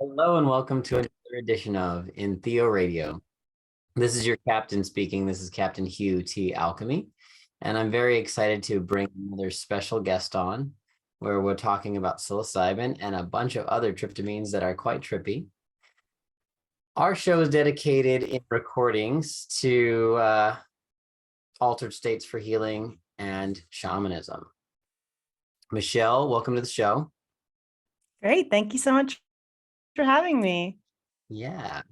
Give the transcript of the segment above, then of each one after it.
Hello and welcome to another edition of In Theo Radio. This is your captain speaking. This is Captain Hugh T. Alchemy, and I'm very excited to bring another special guest on where we're talking about psilocybin and a bunch of other tryptamines that are quite trippy. Our show is dedicated in recordings to altered states for healing and shamanism. Michelle, welcome to the show. Great. Thank you so much for having me. Yeah.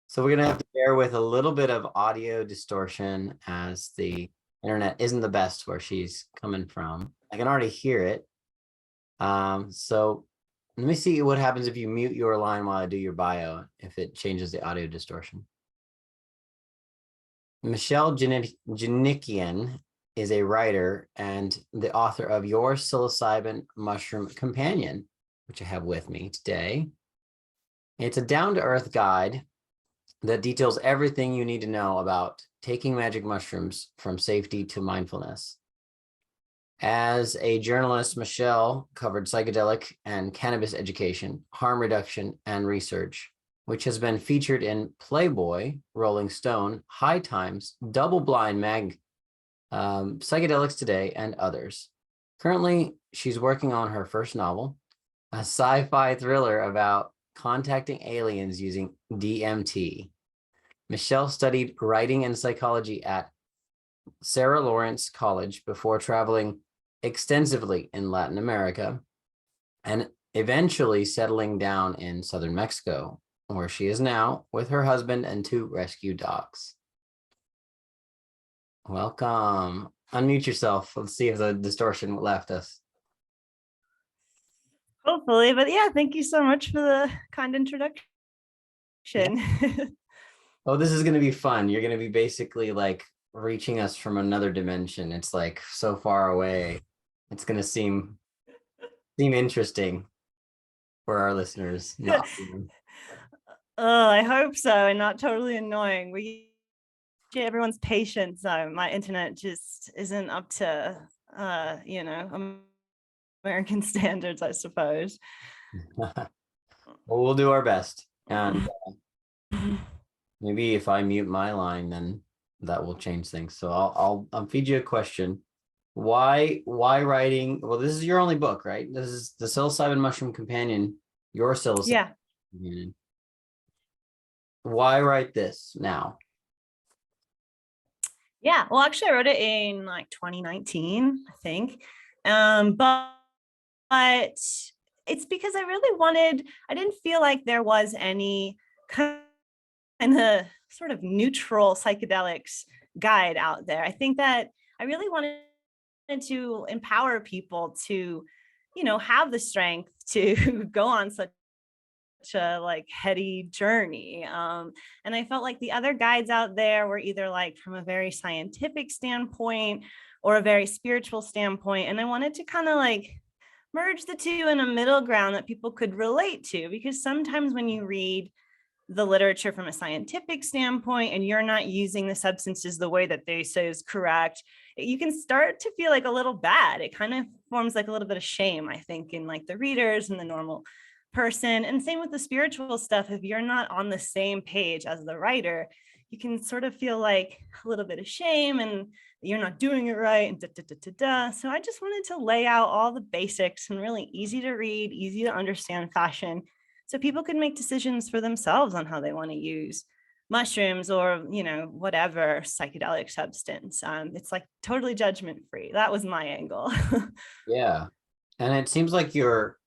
So we're going to have to bear with a little bit of audio distortion as the internet isn't the best where she's coming from. I can already hear it. So let me see what happens if you mute your line while I do your bio, if it changes the audio distortion. Michelle Janikian is a writer and the author of Your Psilocybin Mushroom Companion, which I have with me today. It's a down-to-earth guide that details everything you need to know about taking magic mushrooms from safety to mindfulness. As a journalist, Michelle covered psychedelic and cannabis education, harm reduction, and research, which has been featured in Playboy, Rolling Stone, High Times, Double Blind Mag, Psychedelics Today, and others. Currently, she's working on her first novel, a sci-fi thriller about contacting aliens using DMT. Michelle studied writing and psychology at Sarah Lawrence College before traveling extensively in Latin America and eventually settling down in southern Mexico, where she is now with her husband and 2 rescue dogs. Welcome. Unmute yourself. Let's see if the distortion left us. Hopefully, but yeah, thank you so much for the kind introduction. Yeah. Oh, this is going to be fun. You're going to be basically like reaching us from another dimension. It's like so far away. It's going to seem interesting for our listeners. Oh, I hope so, and not totally annoying. We get everyone's patience. My internet just isn't up to American standards, I suppose. Well, we'll do our best. And maybe if I mute my line, then that will change things. So I'll feed you a question. Why writing? Well, this is your only book, right? This is the Psilocybin Mushroom Companion, your Psilocybin Companion. Why write this now? Yeah, well, actually, I wrote it in like 2019, I think. But it's because I didn't feel like there was any kind of sort of neutral psychedelics guide out there. I think that I really wanted to empower people to, have the strength to go on such a like heady journey. And I felt like the other guides out there were either like from a very scientific standpoint or a very spiritual standpoint. And I wanted to kind of like merge the two in a middle ground that people could relate to, because sometimes when you read the literature from a scientific standpoint and you're not using the substances the way that they say is correct, you can start to feel like a little bad. It kind of forms like a little bit of shame, I think, in like the readers and the normal person. And same with the spiritual stuff. If you're not on the same page as the writer, you can sort of feel like a little bit of shame and you're not doing it right and So I just wanted to lay out all the basics and really easy to read, easy to understand fashion, so people could make decisions for themselves on how they want to use mushrooms or, whatever psychedelic substance. It's like totally judgment free. That was my angle. Yeah. And it seems like your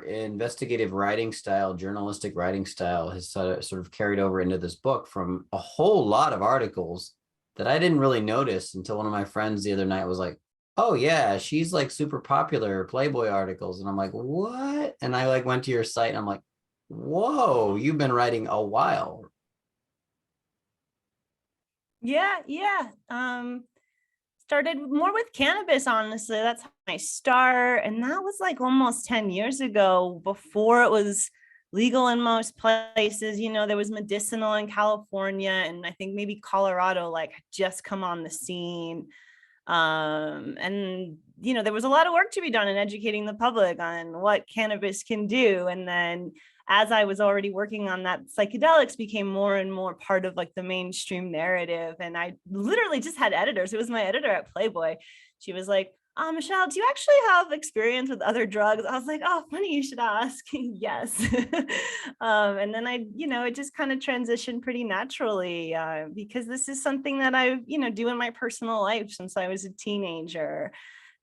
investigative writing style, journalistic writing style has sort of carried over into this book from a whole lot of articles that I didn't really notice until one of my friends the other night was like, oh yeah, she's like super popular Playboy articles. And I'm like, what? And I like went to your site and I'm like, whoa, you've been writing a while. Yeah. Started more with cannabis, honestly. That's my start. And that was like almost 10 years ago, before it was legal in most places. There was medicinal in California, and I think maybe Colorado like just come on the scene. And there was a lot of work to be done in educating the public on what cannabis can do. And then as I was already working on that, psychedelics became more and more part of like the mainstream narrative. And I literally just had editors. It was my editor at Playboy. She was like, Michelle, do you actually have experience with other drugs? I was like, oh, funny you should ask. Yes. And then it just kind of transitioned pretty naturally because this is something that I, do in my personal life since I was a teenager.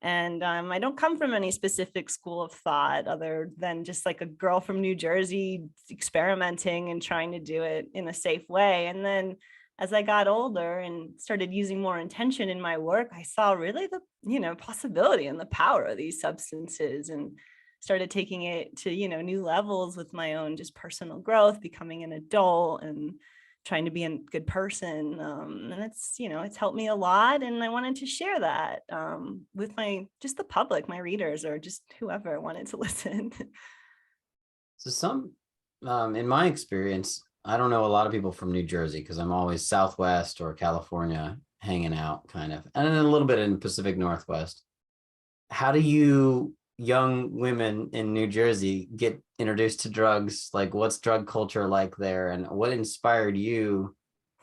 And I don't come from any specific school of thought other than just like a girl from New Jersey experimenting and trying to do it in a safe way. And then as I got older and started using more intention in my work, I saw really the, possibility and the power of these substances and started taking it to, new levels with my own just personal growth, becoming an adult and trying to be a good person. And it's helped me a lot. And I wanted to share that with just the public, my readers, or just whoever wanted to listen. So in my experience, I don't know a lot of people from New Jersey because I'm always Southwest or California hanging out kind of, and then a little bit in Pacific Northwest. How do you young women in New Jersey get introduced to drugs? Like what's drug culture like there? And what inspired you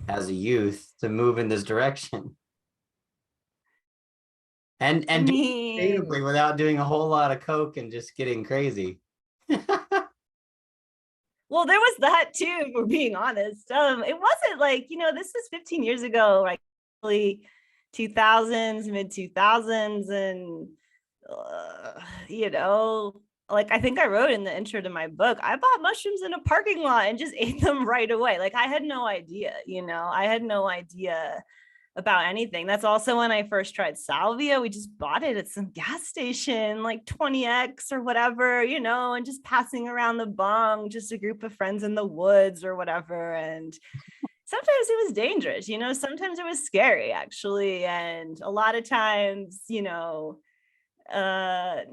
as a youth to move in this direction? And I do it mean, sustainably without doing a whole lot of coke and just getting crazy. well, there was that too, if we're being honest. It wasn't like, this was 15 years ago, like early 2000s, mid 2000s. And, you know, like I think I wrote in the intro to my book, I bought mushrooms in a parking lot and just ate them right away. Like I had no idea, I had no idea about anything. That's also when I first tried salvia. We just bought it at some gas station, like 20X or whatever, and just passing around the bong, just a group of friends in the woods or whatever. And sometimes it was dangerous, sometimes it was scary actually. And a lot of times,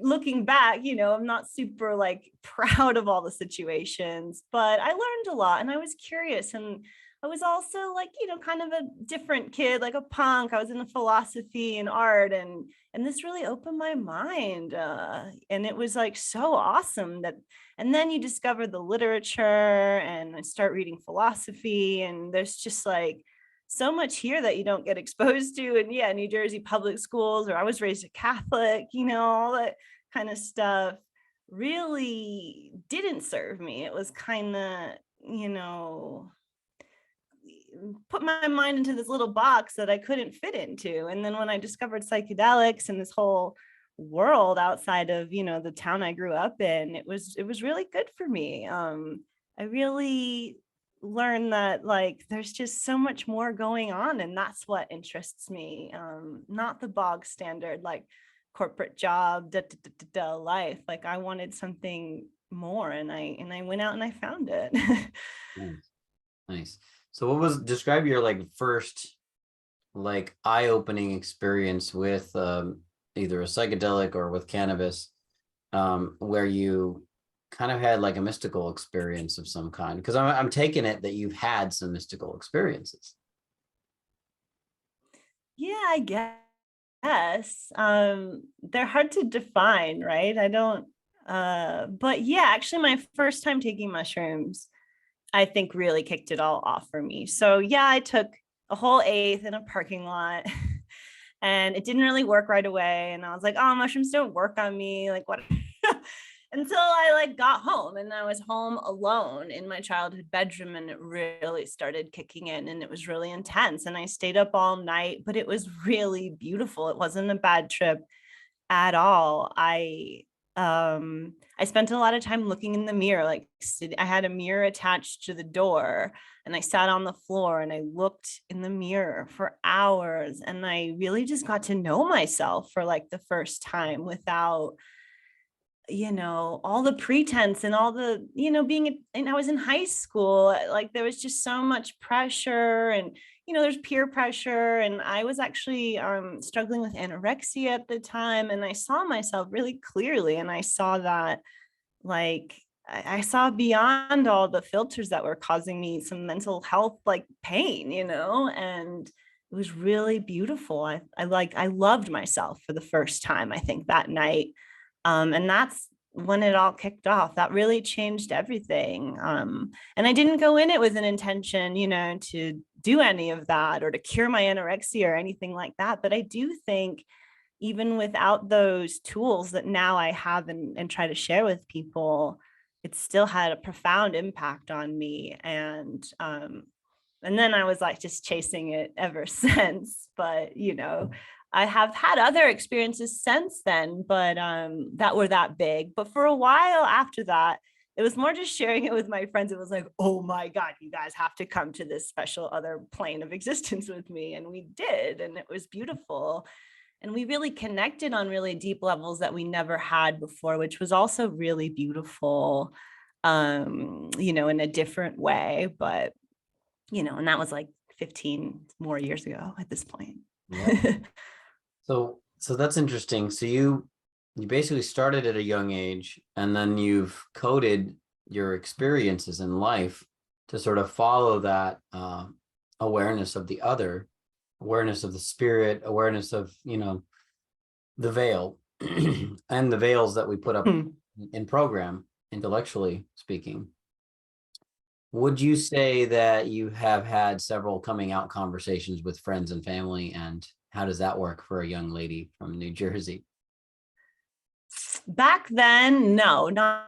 looking back, I'm not super like proud of all the situations, but I learned a lot and I was curious. And I was also like, kind of a different kid, like a punk. I was into philosophy and art, and this really opened my mind. And it was like so awesome that, and then you discover the literature and I start reading philosophy, and there's just like so much here that you don't get exposed to. And yeah, New Jersey public schools, or I was raised a Catholic, all that kind of stuff really didn't serve me. It was kind of, put my mind into this little box that I couldn't fit into. And then when I discovered psychedelics and this whole world outside of, the town I grew up in, it was really good for me. I really learned that like there's just so much more going on, and that's what interests me. Not the bog standard like corporate job life. Like I wanted something more, and I went out and I found it. Nice. Nice. So describe your like first like eye-opening experience with either a psychedelic or with cannabis, where you kind of had like a mystical experience of some kind, because I'm taking it that you've had some mystical experiences. Yeah, I guess. They're hard to define, right? I don't but yeah, actually my first time taking mushrooms, I think really kicked it all off for me. So yeah, I took a whole eighth in a parking lot and it didn't really work right away. And I was like, oh, mushrooms don't work on me. Like what? Until I like got home, and I was home alone in my childhood bedroom, and it really started kicking in, and it was really intense. And I stayed up all night, but it was really beautiful. It wasn't a bad trip at all. I spent a lot of time looking in the mirror, like I had a mirror attached to the door, and I sat on the floor and I looked in the mirror for hours, and I really just got to know myself for like the first time without all the pretense and all the, being, and I was in high school, like there was just so much pressure, and, there's peer pressure. And I was actually struggling with anorexia at the time. And I saw myself really clearly. And I saw that like, I saw beyond all the filters that were causing me some mental health like pain, and it was really beautiful. I loved myself for the first time, I think, that night. And that's when it all kicked off. That really changed everything. And I didn't go in it with an intention, to do any of that or to cure my anorexia or anything like that. But I do think even without those tools that now I have and try to share with people, it still had a profound impact on me. And then I was like just chasing it ever since. But I have had other experiences since then, but that were that big. But for a while after that, it was more just sharing it with my friends. It was like, oh my God, you guys have to come to this special other plane of existence with me. And we did, and it was beautiful. And we really connected on really deep levels that we never had before, which was also really beautiful, in a different way. But, and that was like 15 more years ago at this point. Yeah. So that's interesting. So you basically started at a young age, and then you've coded your experiences in life to sort of follow that awareness of the other, awareness of the spirit, awareness of, the veil and the veils that we put up in program, intellectually speaking. Would you say that you have had several coming out conversations with friends and family, and how does that work for a young lady from New Jersey? Back then, no, not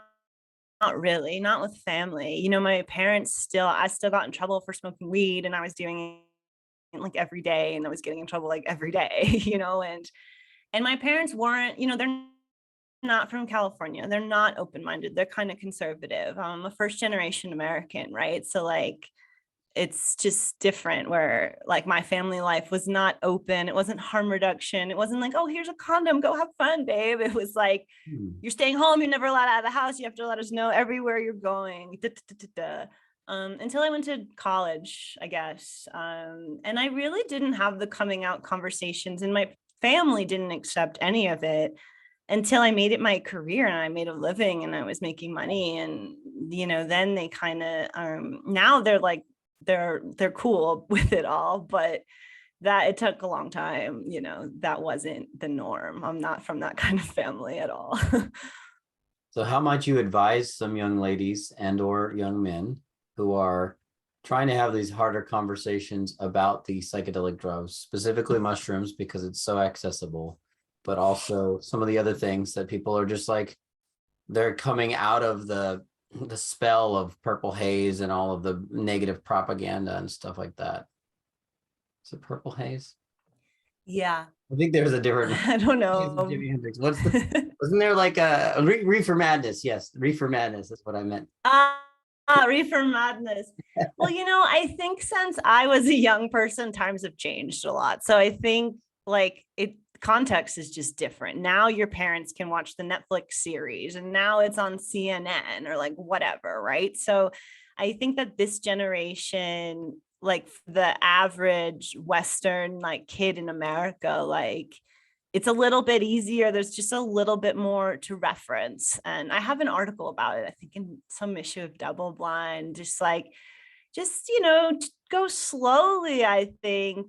really, not with family. My parents I still got in trouble for smoking weed, and I was doing it like every day, and I was getting in trouble like every day, and my parents weren't, they're not from California. They're not open-minded. They're kind of conservative. I'm a first generation American, right? So like it's just different where like my family life was not open. It wasn't harm reduction. It wasn't like, oh, here's a condom, go have fun, babe. It was like, you're staying home, you're never allowed out of the house, you have to let us know everywhere you're going. Until I went to college, I guess. And I really didn't have the coming out conversations, and my family didn't accept any of it until I made it my career and I made a living and I was making money. And, then they kind of, now they're like, they're cool with it all, but that it took a long time, that wasn't the norm. I'm not from that kind of family at all. So how might you advise some young ladies and or young men who are trying to have these harder conversations about the psychedelic drugs, specifically mushrooms, because it's so accessible, but also some of the other things that people are just like, they're coming out of the spell of purple haze and all of the negative propaganda and stuff like that. Is it purple haze? Yeah. I think there's a different. I don't know. Jimi Hendrix. Wasn't there like a Reefer Madness? Yes, Reefer Madness is what I meant. Reefer Madness. Well, I think since I was a young person, times have changed a lot. So I think like context is just different. Now your parents can watch the Netflix series and now it's on CNN or like whatever, right? So I think that this generation, like the average Western like kid in America, like it's a little bit easier. There's just a little bit more to reference. And I have an article about it, I think in some issue of Double Blind, just go slowly, I think.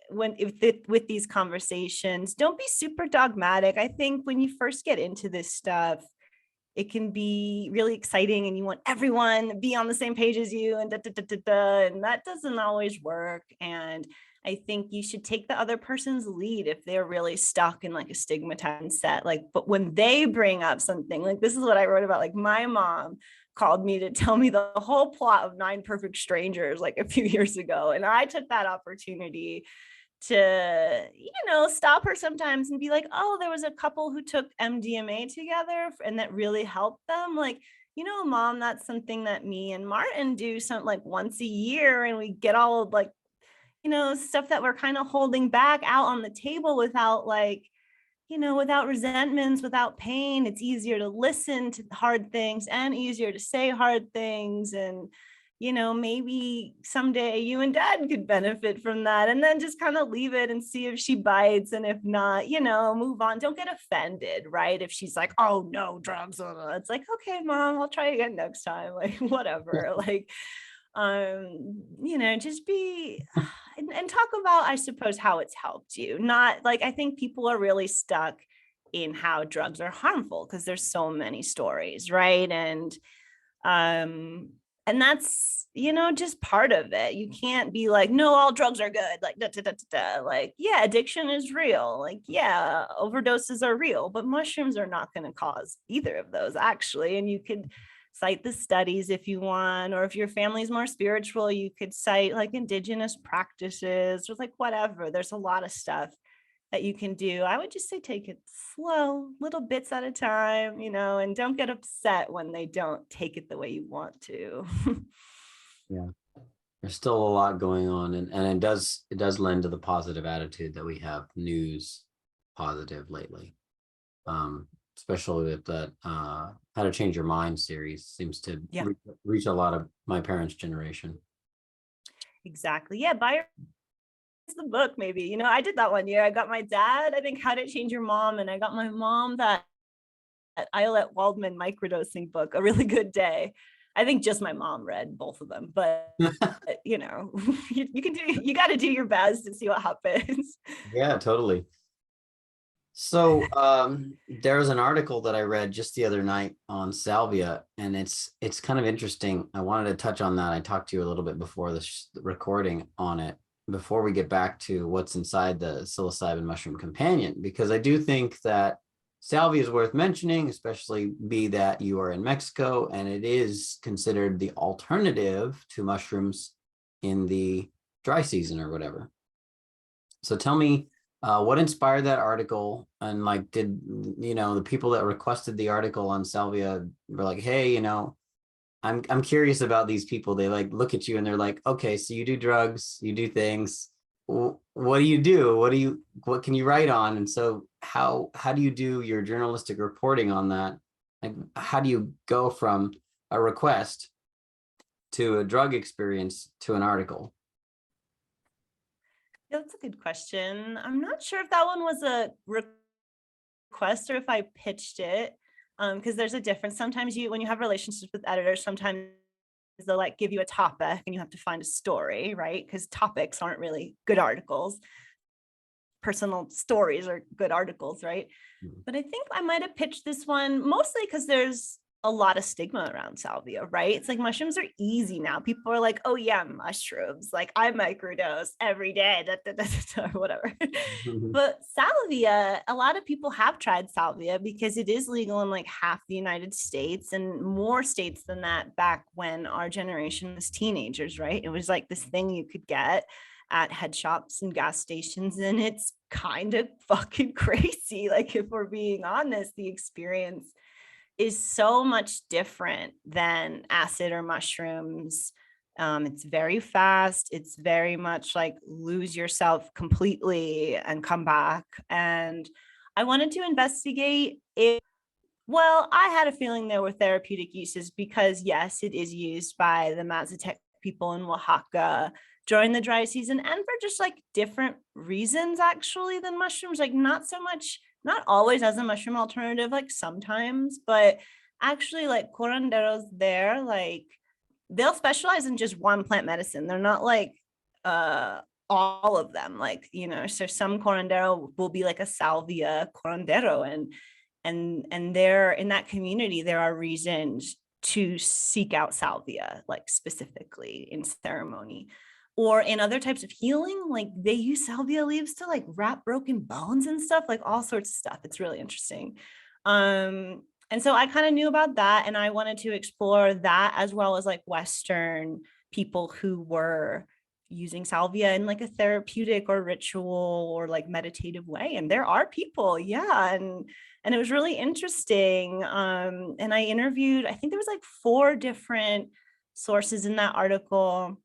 With these conversations, don't be super dogmatic. I think when you first get into this stuff, it can be really exciting and you want everyone to be on the same page as you and and that doesn't always work. And I think you should take the other person's lead if they're really stuck in like a stigmatized set. Like, but when they bring up something, like this is what I wrote about, like my mom called me to tell me the whole plot of Nine Perfect Strangers like a few years ago. And I took that opportunity to stop her sometimes and be like, oh, there was a couple who took MDMA together and that really helped them. Like, mom, that's something that me and Martin do something like once a year, and we get all of like stuff that we're kind of holding back out on the table without like without resentments, without pain. It's easier to listen to hard things and easier to say hard things. And maybe someday you and dad could benefit from that, and then just kind of leave it and see if she bites. And if not, move on. Don't get offended, right? If she's like, oh no, drugs. It's like, okay, mom, I'll try again next time. Like, whatever. Like, Just be and talk about, I suppose, how it's helped you. Not like, I think people are really stuck in how drugs are harmful because there's so many stories, right? Um and that's, just part of it. You can't be like, no, all drugs are good, like da, da, da, da, da. Like, yeah, addiction is real, like, yeah, overdoses are real, but mushrooms are not going to cause either of those, actually. And you could cite the studies if you want, or if your family's more spiritual, you could cite like indigenous practices or like whatever. There's a lot of stuff that you can do. I would just say take it slow, little bits at a time, and don't get upset when they don't take it the way you want to. Yeah. There's still a lot going on, and it does lend to the positive attitude that we have news positive lately. Especially with that How to Change Your Mind series seems to Yeah, reach a lot of my parents' generation. exactly. Yeah, buy the book maybe. I did that one year. I got my dad, I think, How to Change Your Mom, and I got my mom that Islet Waldman microdosing book, A Really Good Day. I think just my mom read both of them, but you got to do your best to see what happens. Yeah, totally. So there's an article that I read just the other night on salvia, and it's kind of interesting. I wanted to touch on that. I talked to you a little bit before the recording on it, before we get back to what's inside the psilocybin mushroom companion, because I do think that salvia is worth mentioning, especially be that you are in Mexico, and it is considered the alternative to mushrooms in the dry season or whatever. So tell me, what inspired that article? And like, did the people that requested the article on salvia were like, hey, I'm curious about these people. They like look at you and they're like, okay, so you do drugs, you do things. What do you do? What can you write on? And so how do you do your journalistic reporting on that? Like, how do you go from a request to a drug experience to an article? Yeah, that's a good question. I'm not sure if that one was a request or if I pitched it. Because there's a difference. Sometimes when you have relationships with editors, sometimes they'll like give you a topic and you have to find a story, right? Because topics aren't really good articles. Personal stories are good articles, right? Mhm. But I think I might have pitched this one mostly because there's a lot of stigma around salvia, right? It's like mushrooms are easy now. People are like, oh yeah, mushrooms. Like I microdose every day, or whatever. But salvia, a lot of people have tried salvia because it is legal in like half the United States and more states than that back when our generation was teenagers, right? It was like this thing you could get at head shops and gas stations, and it's kind of fucking crazy. Like, if we're being honest, the experience is so much different than acid or mushrooms. It's very fast. It's very much like lose yourself completely and come back. And I wanted to investigate it. Well, I had a feeling there were therapeutic uses because, yes, it is used by the Mazatec people in Oaxaca during the dry season and for just like different reasons, actually, than mushrooms. Like, not so much, not always as a mushroom alternative, like sometimes, but actually, like curanderos there, like they'll specialize in just one plant medicine. They're not like, all of them, like, so some curandero will be like a salvia curandero, and there in that community there are reasons to seek out salvia, like specifically in ceremony or in other types of healing. Like they use salvia leaves to like wrap broken bones and stuff, like all sorts of stuff. It's really interesting. And so I kind of knew about that, and I wanted to explore that as well as like Western people who were using salvia in like a therapeutic or ritual or like meditative way. And there are people, yeah. And it was really interesting. And I interviewed, I think there was like 4 different sources in that article.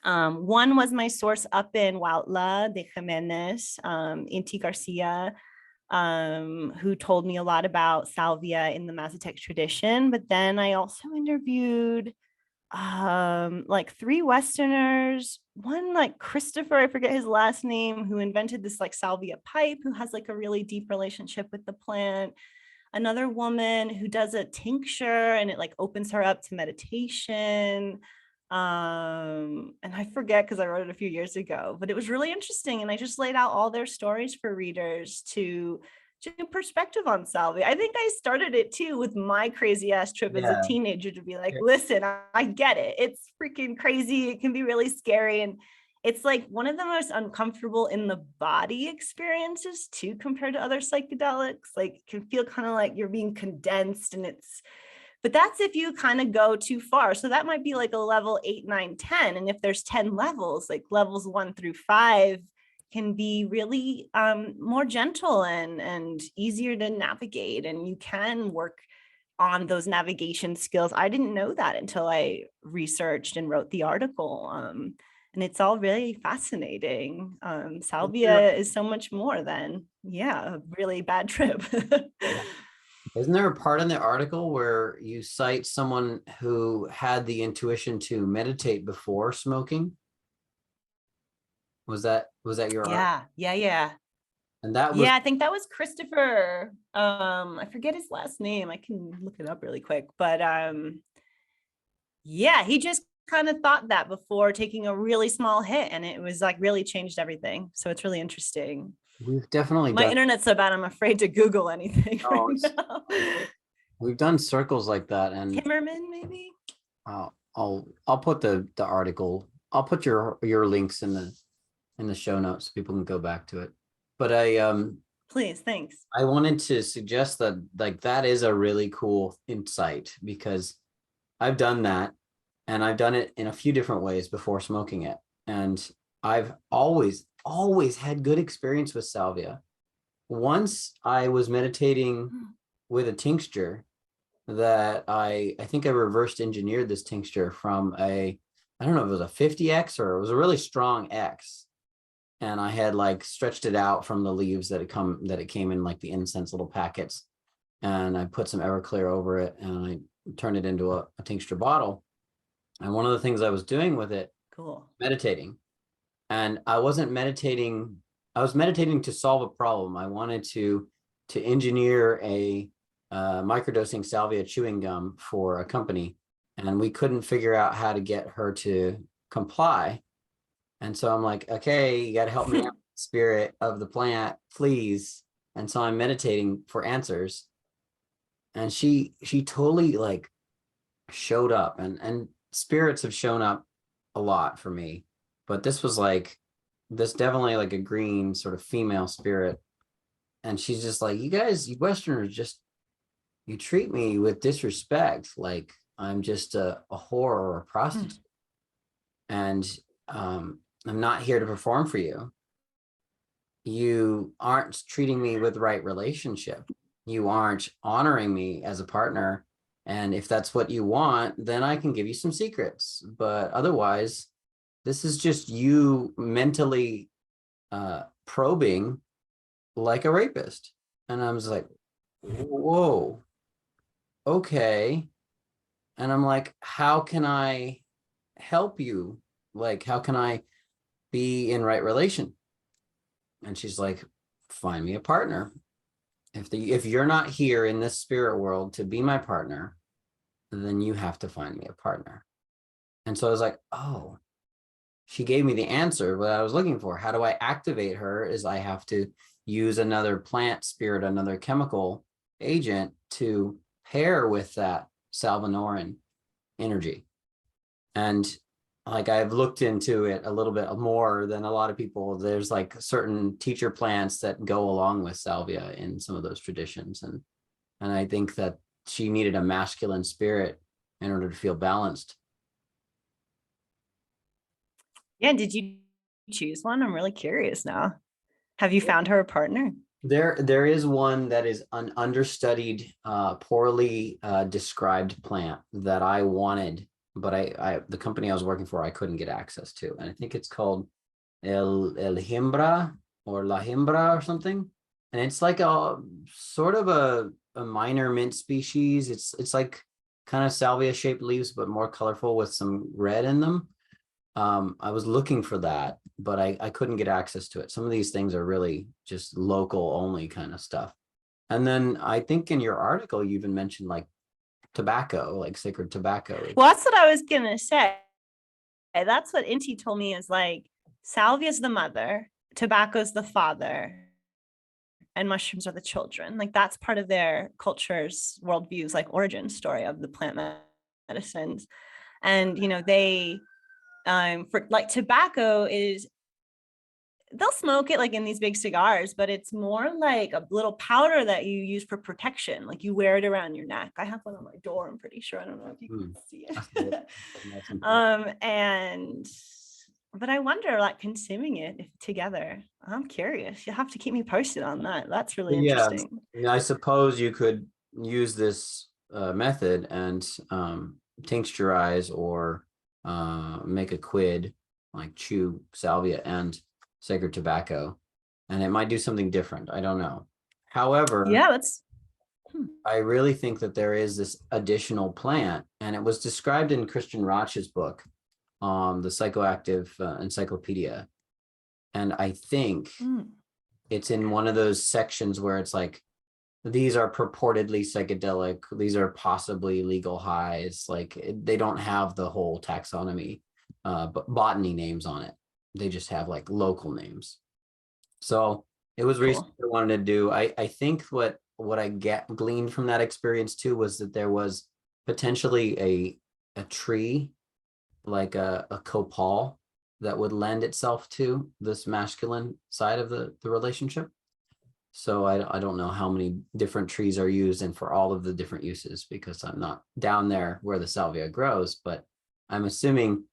One was my source up in Huautla de Jimenez, Inti Garcia, who told me a lot about salvia in the Mazatec tradition. But then I also interviewed like 3 Westerners, one like Christopher, I forget his last name, who invented this like salvia pipe, who has like a really deep relationship with the plant. Another woman who does a tincture and it like opens her up to meditation. And I forget because I wrote it a few years ago, but it was really interesting. And I just laid out all their stories for readers to get perspective on salvia. I think I started it too with my crazy ass trip as a Yeah. teenager to be like, listen, I get it. It's freaking crazy. It can be really scary. And it's like one of the most uncomfortable in the body experiences too, compared to other psychedelics. Like it can feel kind of like you're being condensed, and but that's if you kind of go too far. So that might be like a level 8, 9, 10. And if there's 10 levels, like levels 1 through 5 can be really more gentle and easier to navigate. And you can work on those navigation skills. I didn't know that until I researched and wrote the article. And it's all really fascinating. Salvia is so much more than, a really bad trip. Isn't there a part in the article where you cite someone who had the intuition to meditate before smoking? Was that your art? Yeah. And that was Yeah, I think that was Christopher. I forget his last name. I can look it up really quick, but yeah, he just kind of thought that before taking a really small hit, and it was like really changed everything. So it's really interesting. we've definitely My done. internet's so bad, I'm afraid to Google anything Oh, right now. we've done circles like that, and Timmerman, maybe? I'll put the article. I'll put your links in the show notes so people can go back to it. But Please, thanks. I wanted to suggest that like that is a really cool insight, because I've done that, and I've done it in a few different ways before smoking it. And I've always had good experience with salvia. Once I was meditating with a tincture that I think I reversed engineered this tincture from I don't know if it was a 50x or it was a really strong X. And I had like stretched it out from the leaves that it came in like the incense little packets. And I put some Everclear over it, and I turned it into a tincture bottle. And one of the things I was doing with it, Cool. meditating. And I wasn't meditating, I was meditating to solve a problem. I wanted to engineer a microdosing salvia chewing gum for a company, and we couldn't figure out how to get her to comply. And so I'm like, okay, you got to help me out, spirit of the plant, please. And so I'm meditating for answers. And she totally like showed up, and spirits have shown up a lot for me. But this was like, this definitely like a green sort of female spirit. And she's just like, you guys, you Westerners, just, you treat me with disrespect. Like I'm just a whore or a prostitute. And I'm not here to perform for you. You aren't treating me with right relationship. You aren't honoring me as a partner. And if that's what you want, then I can give you some secrets. But otherwise, this is just you mentally probing like a rapist. And I was like, whoa, okay. And I'm like, how can I help you? Like, how can I be in right relation? And she's like, find me a partner. If you're not here in this spirit world to be my partner, then you have to find me a partner. And so I was like, oh, she gave me the answer what I was looking for. How do I activate her? Is I have to use another plant spirit, another chemical agent to pair with that Salvinorin energy. And like I've looked into it a little bit more than a lot of people. There's like certain teacher plants that go along with salvia in some of those traditions. And I think that she needed a masculine spirit in order to feel balanced. Yeah, did you choose one? I'm really curious now. Have you found her a partner? There is one that is an understudied, poorly described plant that I wanted, but I the company I was working for, I couldn't get access to. And I think it's called El Himbra or La Himbra or something. And it's like a sort of a minor mint species. It's like kind of salvia shaped leaves, but more colorful with some red in them. I was looking for that, but I couldn't get access to it. Some of these things are really just local only kind of stuff. And then I think in your article, you even mentioned like tobacco, like sacred tobacco. Well, that's what I was gonna say. That's what Inti told me, is like salvia's the mother, tobacco's the father, and mushrooms are the children. Like that's part of their culture's worldviews, like origin story of the plant medicines. And they for like tobacco is, they'll smoke it like in these big cigars, but it's more like a little powder that you use for protection. Like you wear it around your neck. I have one on my door, I'm pretty sure. I don't know if you can see it. And but I wonder, like consuming it together. I'm curious. You'll have to keep me posted on that. That's really interesting. I suppose you could use this method and tincturize or make a quid, like chew salvia and sacred tobacco, and it might do something different. I don't know. However, I really think that there is this additional plant, and it was described in Christian Roch's book, the Psychoactive Encyclopedia. And I think it's in one of those sections where it's like, these are purportedly psychedelic, these are possibly legal highs. Like they don't have the whole taxonomy, but botany names on it. They just have like local names. So it was research I wanted to do. I think what I gleaned from that experience too was that there was potentially a tree, like a copal, that would lend itself to this masculine side of the relationship. So I don't know how many different trees are used and for all of the different uses, because I'm not down there where the salvia grows, but I'm assuming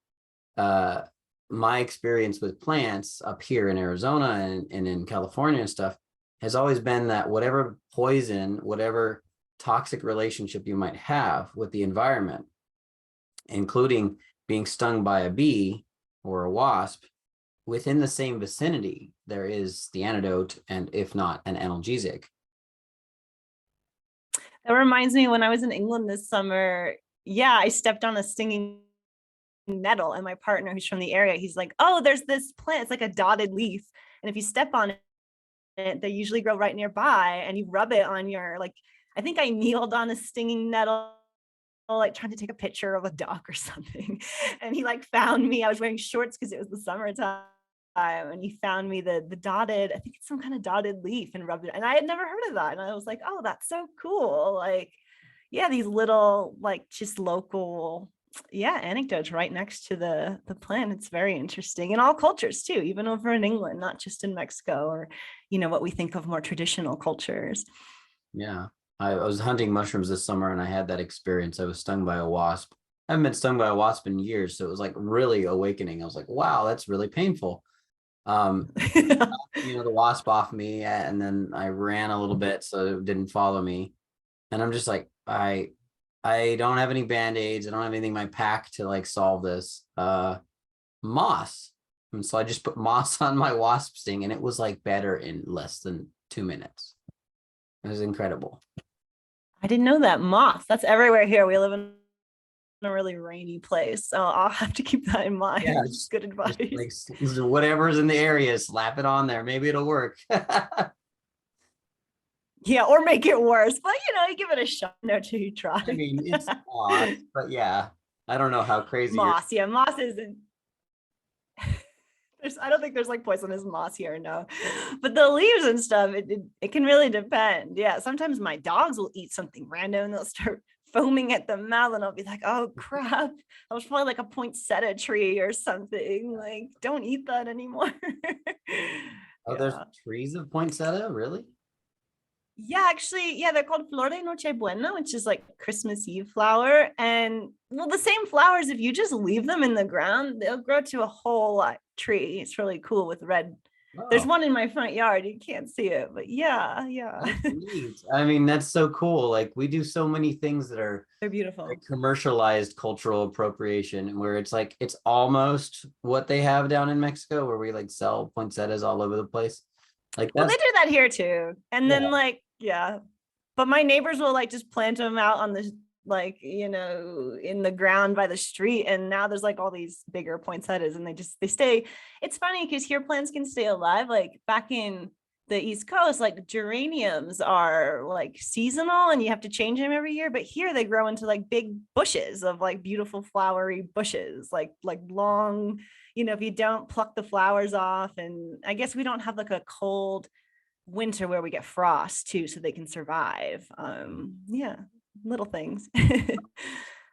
my experience with plants up here in Arizona and in California and stuff has always been that whatever poison, whatever toxic relationship you might have with the environment, including being stung by a bee or a wasp, within the same vicinity, there is the antidote, and if not, an analgesic. That reminds me, when I was in England this summer, I stepped on a stinging nettle, and my partner, who's from the area, he's like, oh, there's this plant, it's like a dotted leaf, and if you step on it, they usually grow right nearby, and you rub it on your, like, I think I kneeled on a stinging nettle, like trying to take a picture of a duck or something, and he like found me. I was wearing shorts because it was the summertime, and he found me the dotted, I think it's some kind of dotted leaf, and rubbed it, and I had never heard of that, and I was like, oh, that's so cool. Like, these little, like, just local anecdotes right next to the plant. It's very interesting in all cultures too, even over in England, not just in Mexico, or what we think of more traditional cultures. I was hunting mushrooms this summer, and I had that experience. I was stung by a wasp. I haven't been stung by a wasp in years, so it was like really awakening. I was like, wow, that's really painful. The wasp off me, and then I ran a little bit so it didn't follow me, and I'm just like, I don't have any band-aids, I don't have anything in my pack to like solve this. Moss, and so I just put moss on my wasp sting, and it was like better in less than 2 minutes. It was incredible. I didn't know that. Moss, that's everywhere here. We live in a really rainy place, so I'll have to keep that in mind. It's good advice. Like, whatever's in the area, slap it on there, maybe it'll work. Or make it worse, but you give it a shot. No, to try. I mean, it's moss, but I don't know how crazy moss. Moss isn't. I don't think there's like poisonous moss here, no. But the leaves and stuff, it can really depend. Sometimes my dogs will eat something random and they'll start foaming at the mouth, and I'll be like, oh crap, that was probably like a poinsettia tree or something. Like, don't eat that anymore. There's trees of poinsettia, really? Actually, they're called Flor de Nochebuena, which is like Christmas Eve flower. And the same flowers, if you just leave them in the ground, they'll grow to a whole tree. It's really cool with red. There's one in my front yard. You can't see it, but I mean, that's so cool. Like, we do so many things that are, they're beautiful, like, commercialized cultural appropriation, where it's like, it's almost what they have down in Mexico, where we like sell poinsettias all over the place. Like, they do that here too. And then but my neighbors will like just plant them out on the, like, in the ground by the street, and now there's like all these bigger poinsettias, and they stay. It's funny because here plants can stay alive. Like back in the East Coast, like geraniums are like seasonal and you have to change them every year. But here they grow into like big bushes of like beautiful flowery bushes, like long, if you don't pluck the flowers off. And I guess we don't have like a cold winter where we get frost too, so they can survive. Yeah, little things.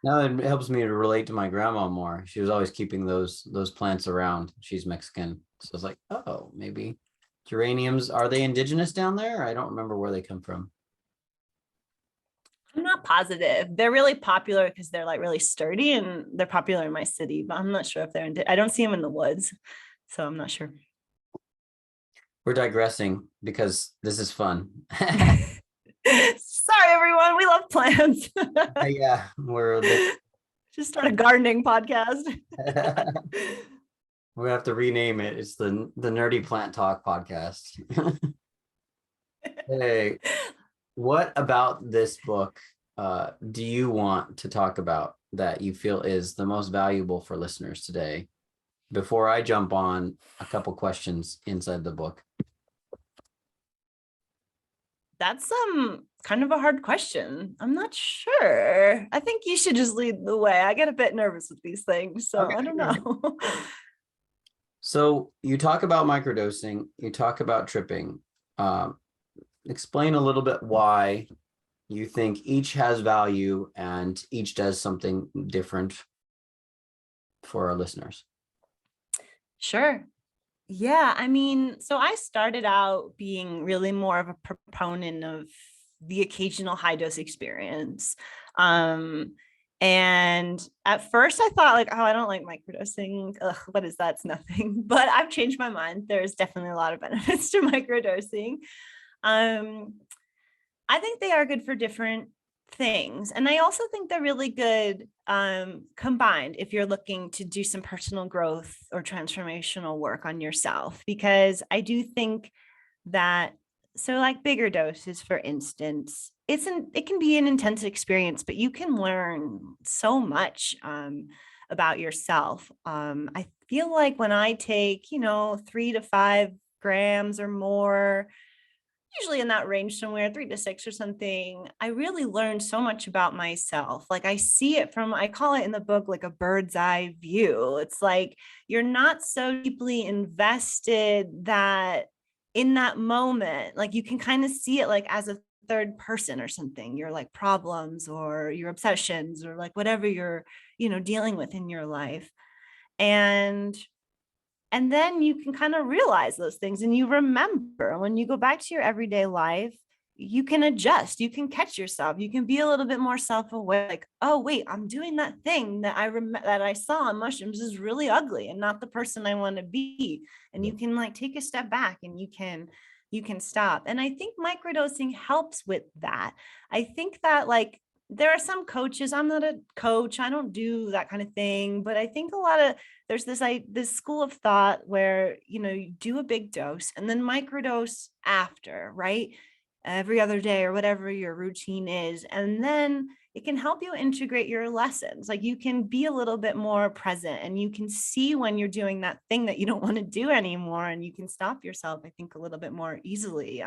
Now it helps me to relate to my grandma more. She was always keeping those plants around. She's Mexican. So I was like, oh, maybe geraniums, are they indigenous down there? I don't remember where they come from. I'm not positive. They're really popular because they're like really sturdy and they're popular in my city, but I'm not sure if I don't see them in the woods, so I'm not sure. We're digressing because this is fun. Sorry, everyone. We love plants. Yeah, we're a bit. Just start a gardening podcast. We have to rename it. It's the Nerdy Plant Talk podcast. Hey, what about this book do you want to talk about that you feel is the most valuable for listeners today? Before I jump on a couple questions inside the book. That's kind of a hard question. I'm not sure. I think you should just lead the way. I get a bit nervous with these things, so Okay. I don't know. So you talk about microdosing, you talk about tripping. Explain a little bit why you think each has value and each does something different for our listeners. Sure. Yeah, I mean, so I started out being really more of a proponent of the occasional high dose experience. And at first I thought like, oh, I don't like microdosing. Ugh, what is that? It's nothing. But I've changed my mind. There's definitely a lot of benefits to microdosing. I think they are good for different things. And I also think they're really good combined if you're looking to do some personal growth or transformational work on yourself, because I do think that, so like bigger doses, for instance, it can be an intense experience, but you can learn so much about yourself. I feel like when I take, 3 to 5 grams or more, usually in that range somewhere, 3 to 6 or something, I really learned so much about myself. Like I see it from, I call it in the book, like a bird's eye view. It's like you're not so deeply invested that in that moment, like you can kind of see it like as a third person or something, your like problems or your obsessions or like whatever you're, dealing with in your life. And then you can kind of realize those things and you remember when you go back to your everyday life, you can adjust, you can catch yourself, you can be a little bit more self-aware, like, oh, wait, I'm doing that thing that that I saw on mushrooms is really ugly and not the person I want to be. And you can like take a step back and you can stop. And I think microdosing helps with that. I think that like there are some coaches, I'm not a coach, I don't do that kind of thing, but I think there's this school of thought where, you do a big dose and then microdose after, right? Every other day or whatever your routine is. And then it can help you integrate your lessons. Like you can be a little bit more present and you can see when you're doing that thing that you don't want to do anymore. And you can stop yourself, I think, a little bit more easily.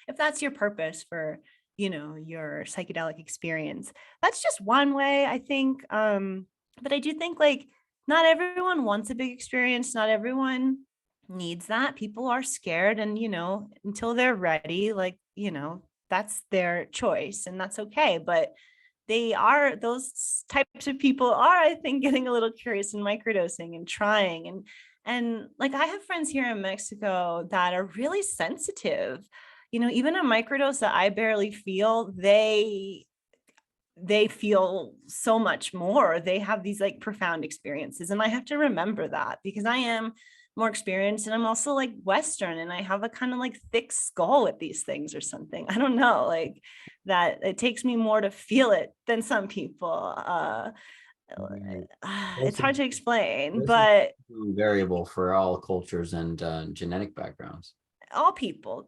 If that's your purpose for, your psychedelic experience. That's just one way, I think. But I do think like not everyone wants a big experience. Not everyone needs that. People are scared and, until they're ready, like, that's their choice and that's okay. But those types of people are, I think, getting a little curious in microdosing and trying. And like I have friends here in Mexico that are really sensitive. Even a microdose that I barely feel, they feel so much more. They have these like profound experiences. And I have to remember that because I am more experienced and I'm also like Western and I have a kind of like thick skull with these things or something. I don't know, like that it takes me more to feel it than some people. It's hard to explain, but variable for all cultures and genetic backgrounds. all people.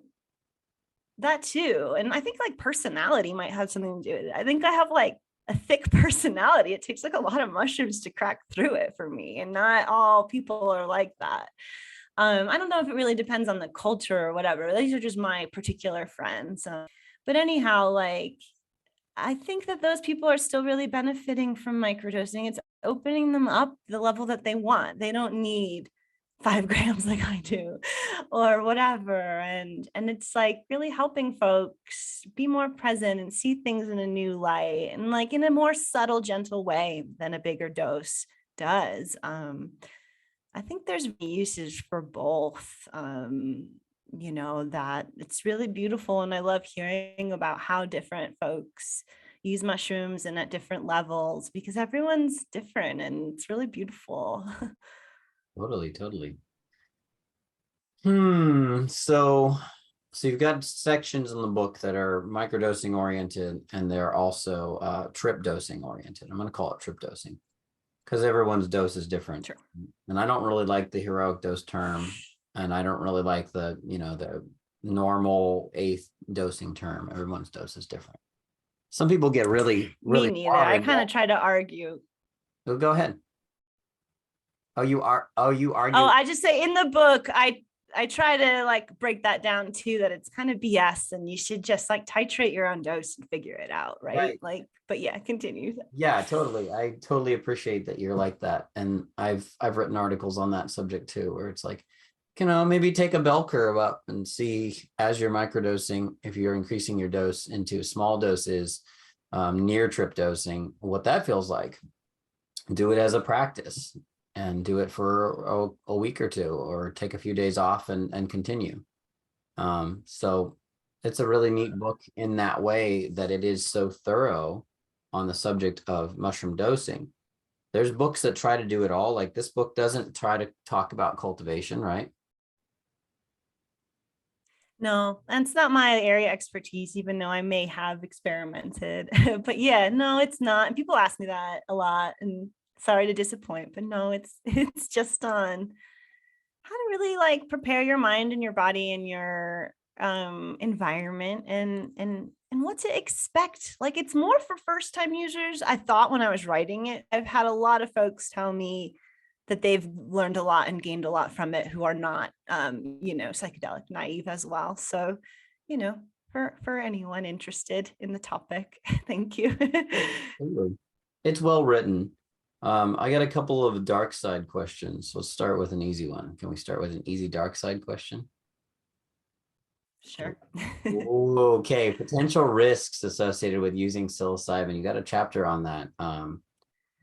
That too. And I think like personality might have something to do with it. I think I have like a thick personality. It takes like a lot of mushrooms to crack through it for me. And not all people are like that. I don't know if it really depends on the culture or whatever. These are just my particular friends. But anyhow, like, I think that those people are still really benefiting from microdosing. It's opening them up the level that they want. They don't need 5 grams like I do or whatever. And it's like really helping folks be more present and see things in a new light and like in a more subtle, gentle way than a bigger dose does. I think there's uses for both. That it's really beautiful. And I love hearing about how different folks use mushrooms and at different levels because everyone's different and it's really beautiful. Totally, totally. So you've got sections in the book that are microdosing oriented, and they're also trip dosing oriented. I'm going to call it trip dosing because everyone's dose is different. Sure. And I don't really like the heroic dose term, and I don't really like the normal eighth dosing term. Everyone's dose is different. Some people get really Me neither. I kind of try to argue. Oh, go ahead. You argue. Oh, I just say in the book, I try to like break that down too, that it's kind of BS and you should just like titrate your own dose and figure it out. Right. Like, but yeah, continue. Yeah, totally. I totally appreciate that you're like that. And I've written articles on that subject too, where it's like, maybe take a bell curve up and see as you're microdosing, if you're increasing your dose into small doses, near trip dosing, what that feels like. Do it as a practice and do it for a week or two, or take a few days off and continue. So it's a really neat book in that way, that it is so thorough on the subject of mushroom dosing. There's books that try to do it all. Like this book doesn't try to talk about cultivation, right? No, that's not my area of expertise, even though I may have experimented. But yeah, no, it's not. And people ask me that a lot, and sorry to disappoint, but no, it's just on how to really like prepare your mind and your body and your environment and what to expect. Like it's more for first time users. I thought when I was writing it, I've had a lot of folks tell me that they've learned a lot and gained a lot from it who are not psychedelic naive as well. So, for anyone interested in the topic, thank you. It's well written. I got a couple of dark side questions. Let's start with an easy one. Can we start with an easy dark side question? Sure. Okay, potential risks associated with using psilocybin. You got a chapter on that.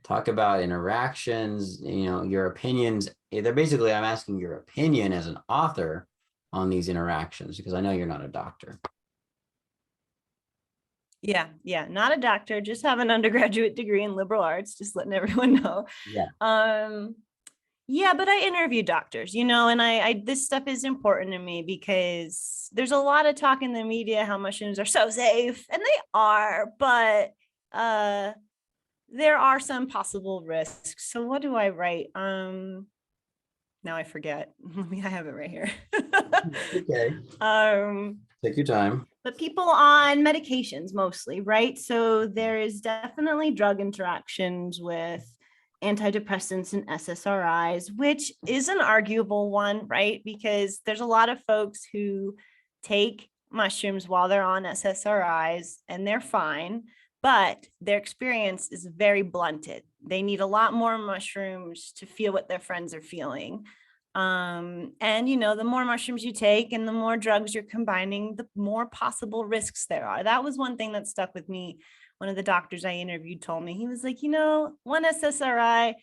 Talk about interactions, your opinions. I'm asking your opinion as an author on these interactions, because I know you're not a doctor. Yeah. Not a doctor, just have an undergraduate degree in liberal arts, just letting everyone know. Yeah, but I interview doctors, and I this stuff is important to me because there's a lot of talk in the media how mushrooms are so safe, and they are, but there are some possible risks. So what do I write? Now I forget. I have it right here. Okay. Take your time. But people on medications mostly, right? So there is definitely drug interactions with antidepressants and SSRIs, which is an arguable one, right? Because there's a lot of folks who take mushrooms while they're on SSRIs and they're fine, but their experience is very blunted. They need a lot more mushrooms to feel what their friends are feeling. And the more mushrooms you take and the more drugs you're combining, the more possible risks there are. That was one thing that stuck with me. One of the doctors I interviewed told me, he was like, one SSRI,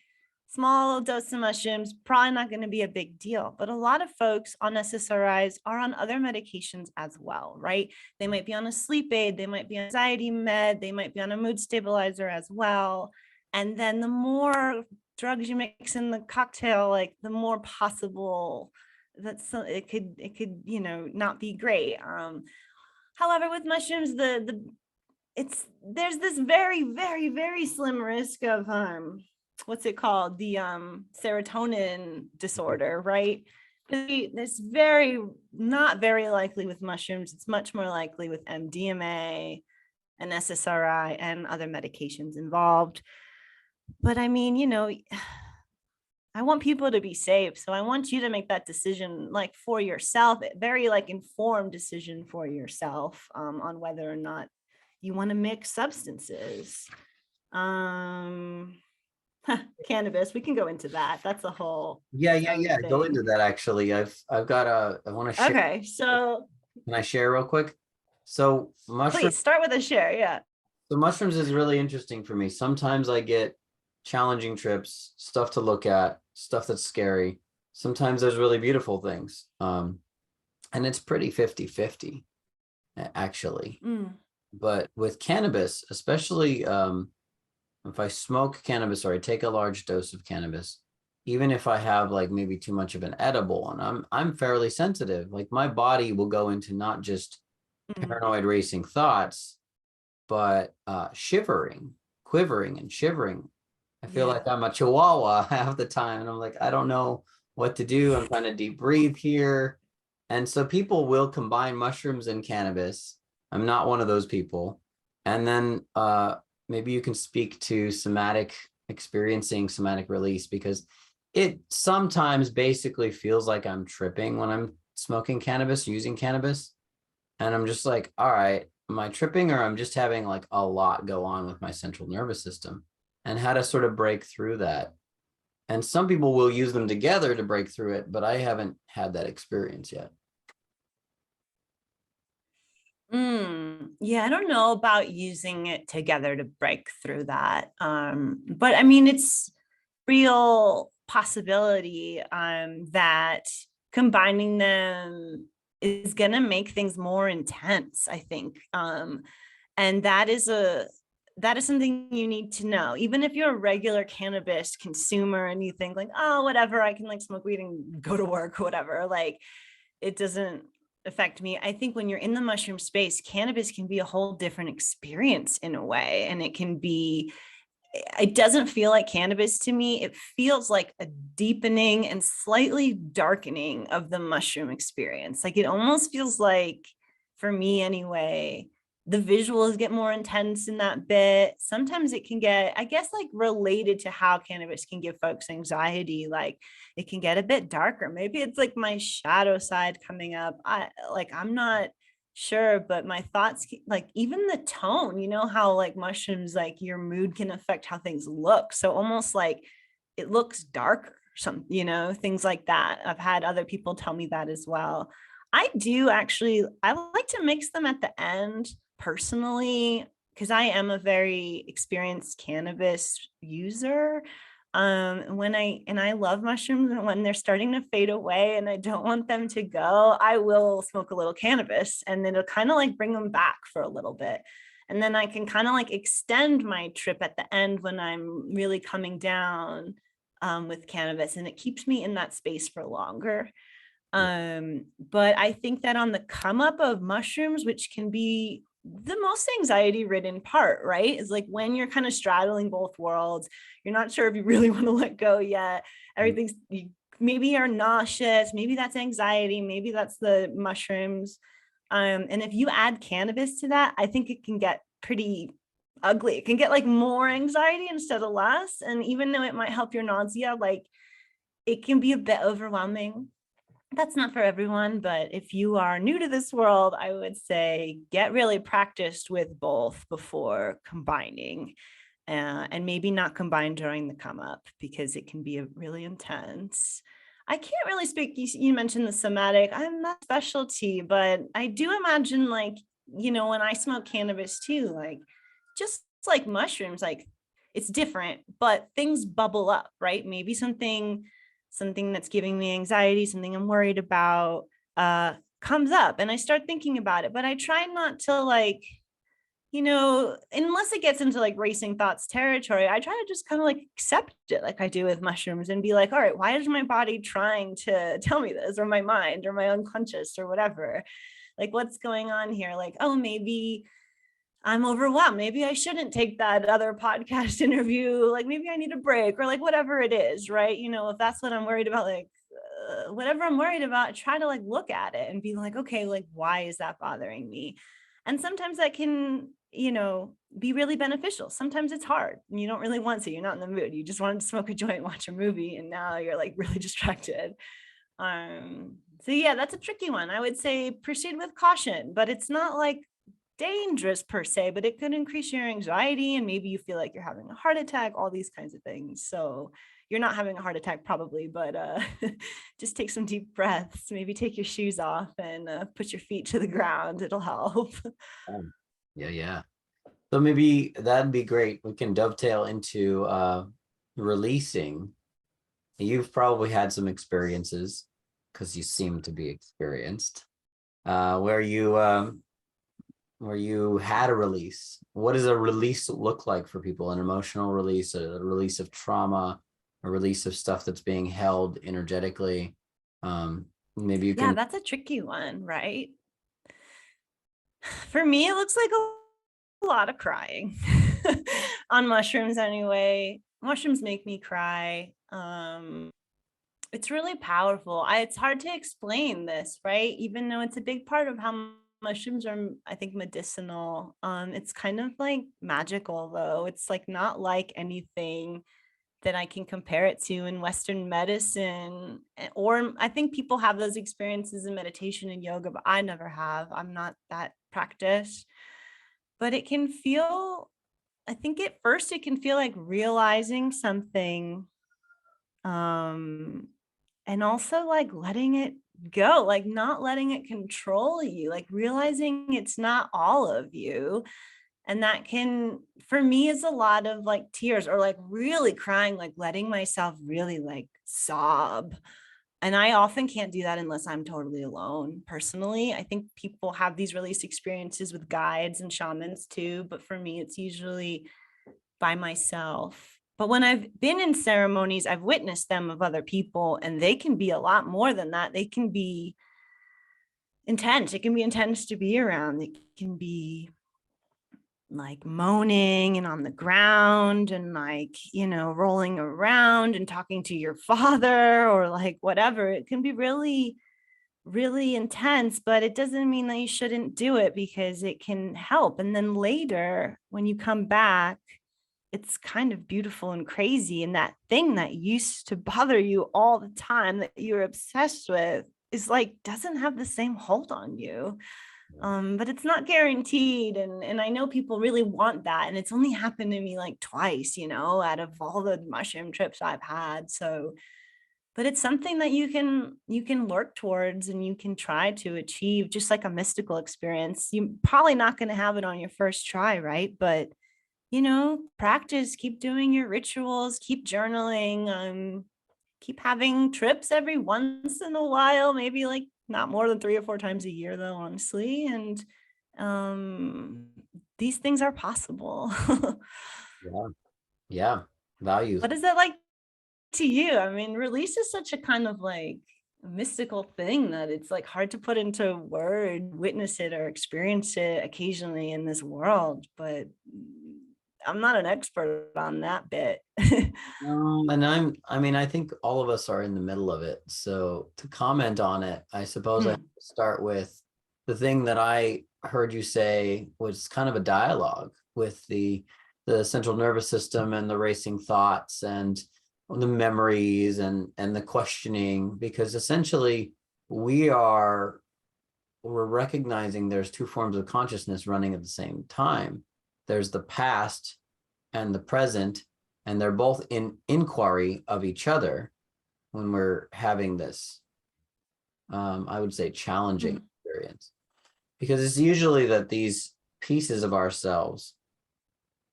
small dose of mushrooms, probably not going to be a big deal. But a lot of folks on SSRIs are on other medications as well, right? They might be on a sleep aid, they might be on anxiety med, they might be on a mood stabilizer as well. And then the more drugs you mix in the cocktail, like the more possible it could not be great. However, with mushrooms, there's this very, very, very slim risk of what's it called, the serotonin disorder, right? It's not very likely with mushrooms. It's much more likely with MDMA and SSRI and other medications involved. But I mean, I want people to be safe. So I want you to make that decision like for yourself, very like informed decision for yourself on whether or not you want to mix substances. Um, Cannabis, we can go into that. That's a whole Yeah, its yeah, own yeah. Go into thing. that actually. I've got I want to share. Okay, so Can I share real quick? So mushroom please start with a share. Yeah. so mushrooms is really interesting for me. Sometimes I get challenging trips, stuff to look at, stuff that's scary. Sometimes there's really beautiful things. And it's pretty 50-50 actually. Mm, But with cannabis, especially if I smoke cannabis or I take a large dose of cannabis, even if I have like maybe too much of an edible, and I'm fairly sensitive, like my body will go into not just mm, paranoid racing thoughts, but shivering, quivering and shivering. I feel yeah. like I'm a chihuahua half the time. And I'm like, I don't know what to do. I'm trying to deep breathe here. And so people will combine mushrooms and cannabis. I'm not one of those people. And then maybe you can speak to experiencing somatic release, because it sometimes basically feels like I'm tripping when I'm smoking cannabis, using cannabis. And I'm just like, all right, am I tripping, or I'm just having like a lot go on with my central nervous system, and how to sort of break through that. And some people will use them together to break through it, but I haven't had that experience yet. Yeah, I don't know about using it together to break through that. But I mean, it's real possibility that combining them is going to make things more intense, I think. And that is something you need to know. Even if you're a regular cannabis consumer and you think like, oh, whatever, I can like smoke weed and go to work or whatever, like it doesn't affect me. I think when you're in the mushroom space, cannabis can be a whole different experience in a way. And it doesn't feel like cannabis to me. It feels like a deepening and slightly darkening of the mushroom experience. Like it almost feels like, for me anyway, the visuals get more intense in that bit. Sometimes it can get, I guess, like related to how cannabis can give folks anxiety. Like it can get a bit darker. Maybe it's like my shadow side coming up. I'm not sure, but my thoughts, like even the tone, you know how like mushrooms, like your mood can affect how things look. So almost like it looks darker, some, things like that. I've had other people tell me that as well. I do actually, I like to mix them at the end personally, because I am a very experienced cannabis user. And I love mushrooms, and when they're starting to fade away and I don't want them to go, I will smoke a little cannabis, and then it'll kind of like bring them back for a little bit. And then I can kind of like extend my trip at the end when I'm really coming down with cannabis, and it keeps me in that space for longer. Yeah. But I think that on the come up of mushrooms, which can be the most anxiety ridden part, right? Is like when you're kind of straddling both worlds, you're not sure if you really want to let go yet. Everything's, you maybe you're nauseous, maybe that's anxiety, maybe that's the mushrooms. And if you add cannabis to that, I think it can get pretty ugly. It can get like more anxiety instead of less. And even though it might help your nausea, like it can be a bit overwhelming. That's not for everyone, but if you are new to this world, I would say get really practiced with both before combining, and maybe not combine during the come up because it can be really intense. I can't really speak. You mentioned the somatic. I'm not specialty, but I do imagine like, when I smoke cannabis too, like just like mushrooms, like it's different, but things bubble up, right? Maybe something that's giving me anxiety, something I'm worried about, comes up, and I start thinking about it. But I try not to like, unless it gets into like racing thoughts territory, I try to just kind of like accept it like I do with mushrooms and be like, all right, why is my body trying to tell me this, or my mind or my unconscious or whatever? Like what's going on here? Like, oh, maybe I'm overwhelmed. Maybe I shouldn't take that other podcast interview. Like maybe I need a break, or like whatever it is, right? If that's what I'm worried about, like whatever I'm worried about, try to like look at it and be like, okay, like why is that bothering me? And sometimes that can be really beneficial. Sometimes it's hard and you don't really want to, you're not in the mood. You just wanted to smoke a joint and watch a movie, and now you're like really distracted. So yeah, that's a tricky one. I would say proceed with caution, but it's not like dangerous per se, but it could increase your anxiety and maybe you feel like you're having a heart attack, all these kinds of things. So you're not having a heart attack probably, but just take some deep breaths, maybe take your shoes off and put your feet to the ground. It'll help. Yeah, yeah. So maybe that'd be great. We can dovetail into releasing. You've probably had some experiences because you seem to be experienced, where you had a release. What does a release look like for people? An emotional release, a release of trauma, a release of stuff that's being held energetically. Maybe you Yeah, can. that's a tricky one, right? For me, it looks like a lot of crying on mushrooms anyway. Mushrooms make me cry. It's really powerful. It's hard to explain this, right? Even though it's a big part of how mushrooms are, I think, medicinal. It's kind of like magical though. It's like not like anything that I can compare it to in Western medicine. Or I think people have those experiences in meditation and yoga, but I never have. I'm not that practiced. But it can feel, I think at first it can feel like realizing something, and also like letting it go, like not letting it control you, like realizing it's not all of you. And that can, for me, is a lot of like tears or like really crying, like letting myself really like sob. And I often can't do that unless I'm totally alone. Personally, I think people have these release experiences with guides and shamans too, but for me, it's usually by myself. But when I've been in ceremonies, I've witnessed them of other people, and they can be a lot more than that. They can be intense. It can be intense to be around. It can be like moaning and on the ground and like, rolling around and talking to your father or like whatever. It can be really, really intense, but it doesn't mean that you shouldn't do it because it can help. And then later, when you come back, it's kind of beautiful and crazy. And that thing that used to bother you all the time that you're obsessed with is like, doesn't have the same hold on you. But it's not guaranteed. And I know people really want that. And it's only happened to me like twice, out of all the mushroom trips I've had. So, but it's something that you can work towards and you can try to achieve, just like a mystical experience. You're probably not going to have it on your first try, right? But practice, keep doing your rituals, keep journaling, keep having trips every once in a while, maybe like not more than 3 or 4 times a year though, honestly. And these things are possible. Yeah, yeah. Values. What is that like to you? I mean, release is such a kind of like mystical thing that it's like hard to put into word, witness it or experience it occasionally in this world, but I'm not an expert on that bit. And I mean, I think all of us are in the middle of it. So to comment on it, I suppose I have Hmm. to start with the thing that I heard you say was kind of a dialogue with the central nervous system and the racing thoughts and the memories and the questioning, because essentially we're recognizing there's two forms of consciousness running at the same time. There's the past and the present, and they're both in inquiry of each other when we're having this, I would say, challenging Hmm. experience. Because it's usually that these pieces of ourselves,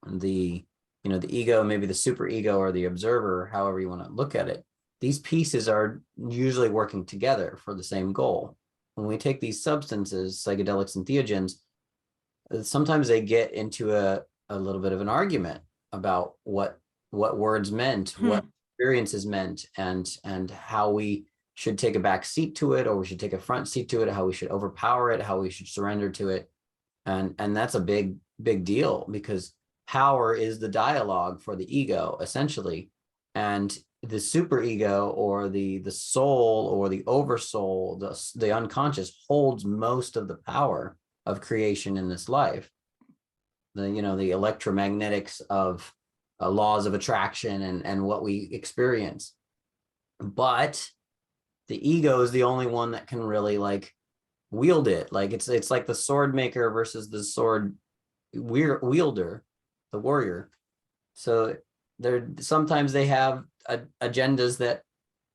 the the ego, maybe the super ego or the observer, however you want to look at it, these pieces are usually working together for the same goal. When we take these substances, psychedelics and theogens, sometimes they get into a little bit of an argument about what words meant, Hmm. what experiences meant, and how we should take a back seat to it, or we should take a front seat to it, how we should overpower it, how we should surrender to it. And that's a big deal, because power is the dialogue for the ego, essentially. And the super ego, or the soul, or the oversoul, the unconscious, holds most of the power of creation in this life. the, you know, the electromagnetics of laws of attraction and what we experience. But the ego is the only one that can really like wield it. Like it's like the sword maker versus the sword wielder, the warrior. So they're sometimes they have agendas that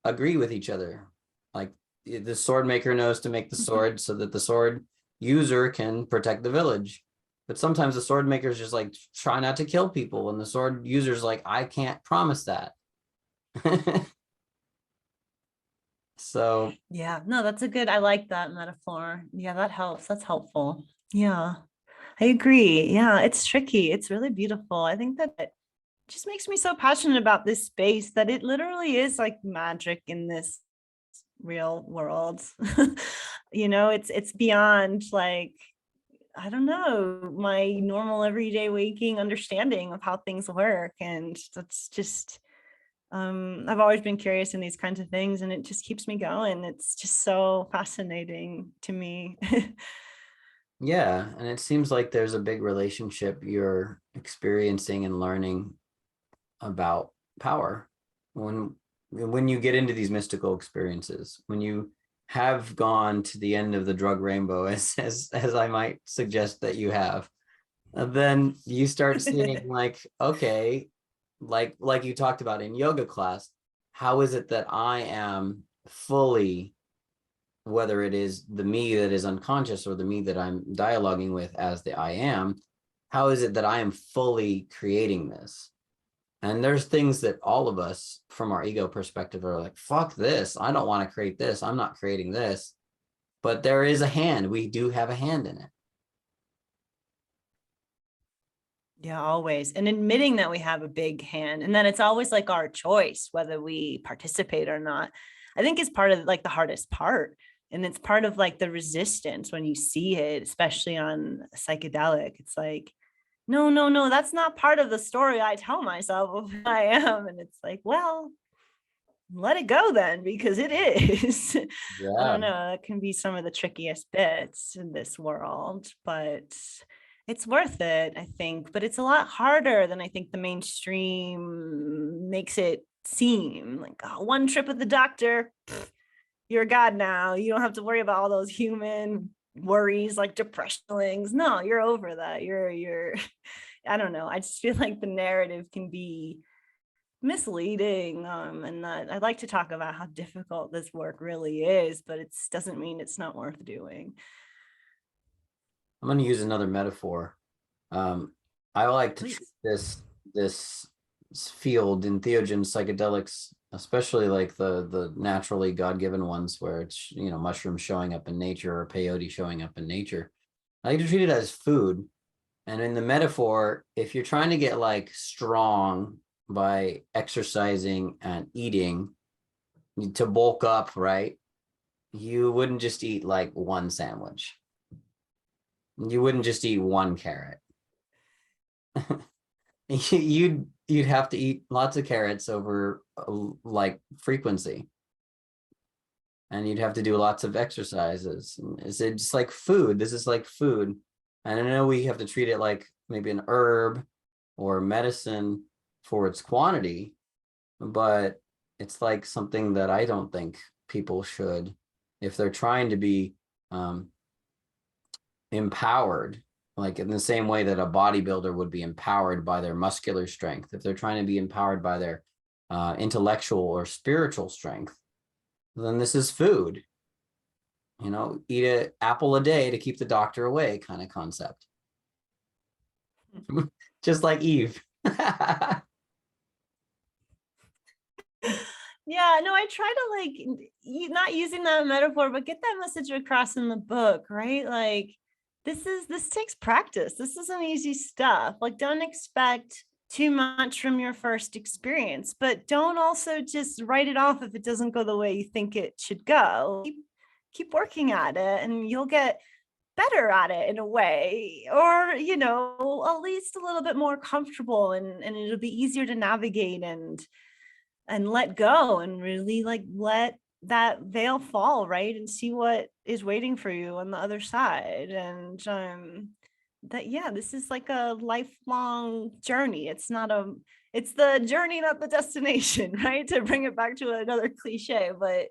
agree with each other. Like the sword maker knows to make the sword so that the sword user can protect the village. But sometimes the sword maker is just like, try not to kill people, and the sword user's like, I can't promise that. So Yeah, no, that's a good, I like that metaphor. Yeah, that helps. That's helpful. Yeah, I agree. Yeah, it's tricky. It's really beautiful. I think that it just makes me so passionate about this space that it literally is like magic in this real world. You know, it's beyond like, I don't know, my normal everyday waking understanding of how things work. And that's just, I've always been curious in these kinds of things, and it just keeps me going. It's just so fascinating to me. yeah, and it seems like there's a big relationship you're experiencing and learning about power when you get into these mystical experiences, when you have gone to the end of the drug rainbow, as I might suggest that you have, then you start seeing like, okay, like you talked about in yoga class, how is it that I am fully, whether it is the me that is unconscious or the me that I'm dialoguing with as the I am, how is it that I am fully creating this? And there's things that all of us from our ego perspective are like, fuck this, I don't want to create this, I'm not creating this. But there is a hand, we do have a hand in it. Yeah, always. And admitting that we have a big hand, and then it's always like our choice whether we participate or not, I think is part of like the hardest part. And it's part of like the resistance when you see it, especially on a psychedelic. It's like, no, no, no, that's not part of the story I tell myself of who I am. And it's like, well, let it go then, because it is. I Yeah. don't know. That can be some of the trickiest bits in this world, but it's worth it, I think. But it's a lot harder than I think the mainstream makes it seem. Like, oh, one trip with the doctor, pff, you're a god now. You don't have to worry about all those human worries like depression things. No, you're over that. You're I don't know. I just feel like the narrative can be misleading, and that I'd like to talk about how difficult this work really is, but it doesn't mean it's not worth doing. I'm going to use another metaphor. I like to treat Please. this field in theogen psychedelics, especially like the naturally God-given ones where it's, you know, mushrooms showing up in nature or peyote showing up in nature. I like to treat it as food. And in the metaphor, if you're trying to get like strong by exercising and eating to bulk up, right? You wouldn't just eat like one sandwich. You wouldn't just eat one carrot. You'd have to eat lots of carrots over like frequency, and you'd have to do lots of exercises. It's just like food. This is like food, and I know we have to treat it like maybe an herb or medicine for its quantity, but it's like something that I don't think people should, if they're trying to be empowered, like in the same way that a bodybuilder would be empowered by their muscular strength, if they're trying to be empowered by their intellectual or spiritual strength, then this is food. You know, eat an apple a day to keep the doctor away kind of concept. Just like Eve. Yeah, no, I try to like not using that metaphor, but get that message across in the book, right? Like this takes practice. This isn't easy stuff. Like, don't expect too much from your first experience, but don't also just write it off if it doesn't go the way you think it should go. Keep working at it, and you'll get better at it in a way, or you know, at least a little bit more comfortable, and it'll be easier to navigate and let go, and really like let that veil fall, right, and see what is waiting for you on the other side. And that, yeah, this is like a lifelong journey. It's the journey, not the destination, right? To bring it back to another cliche, but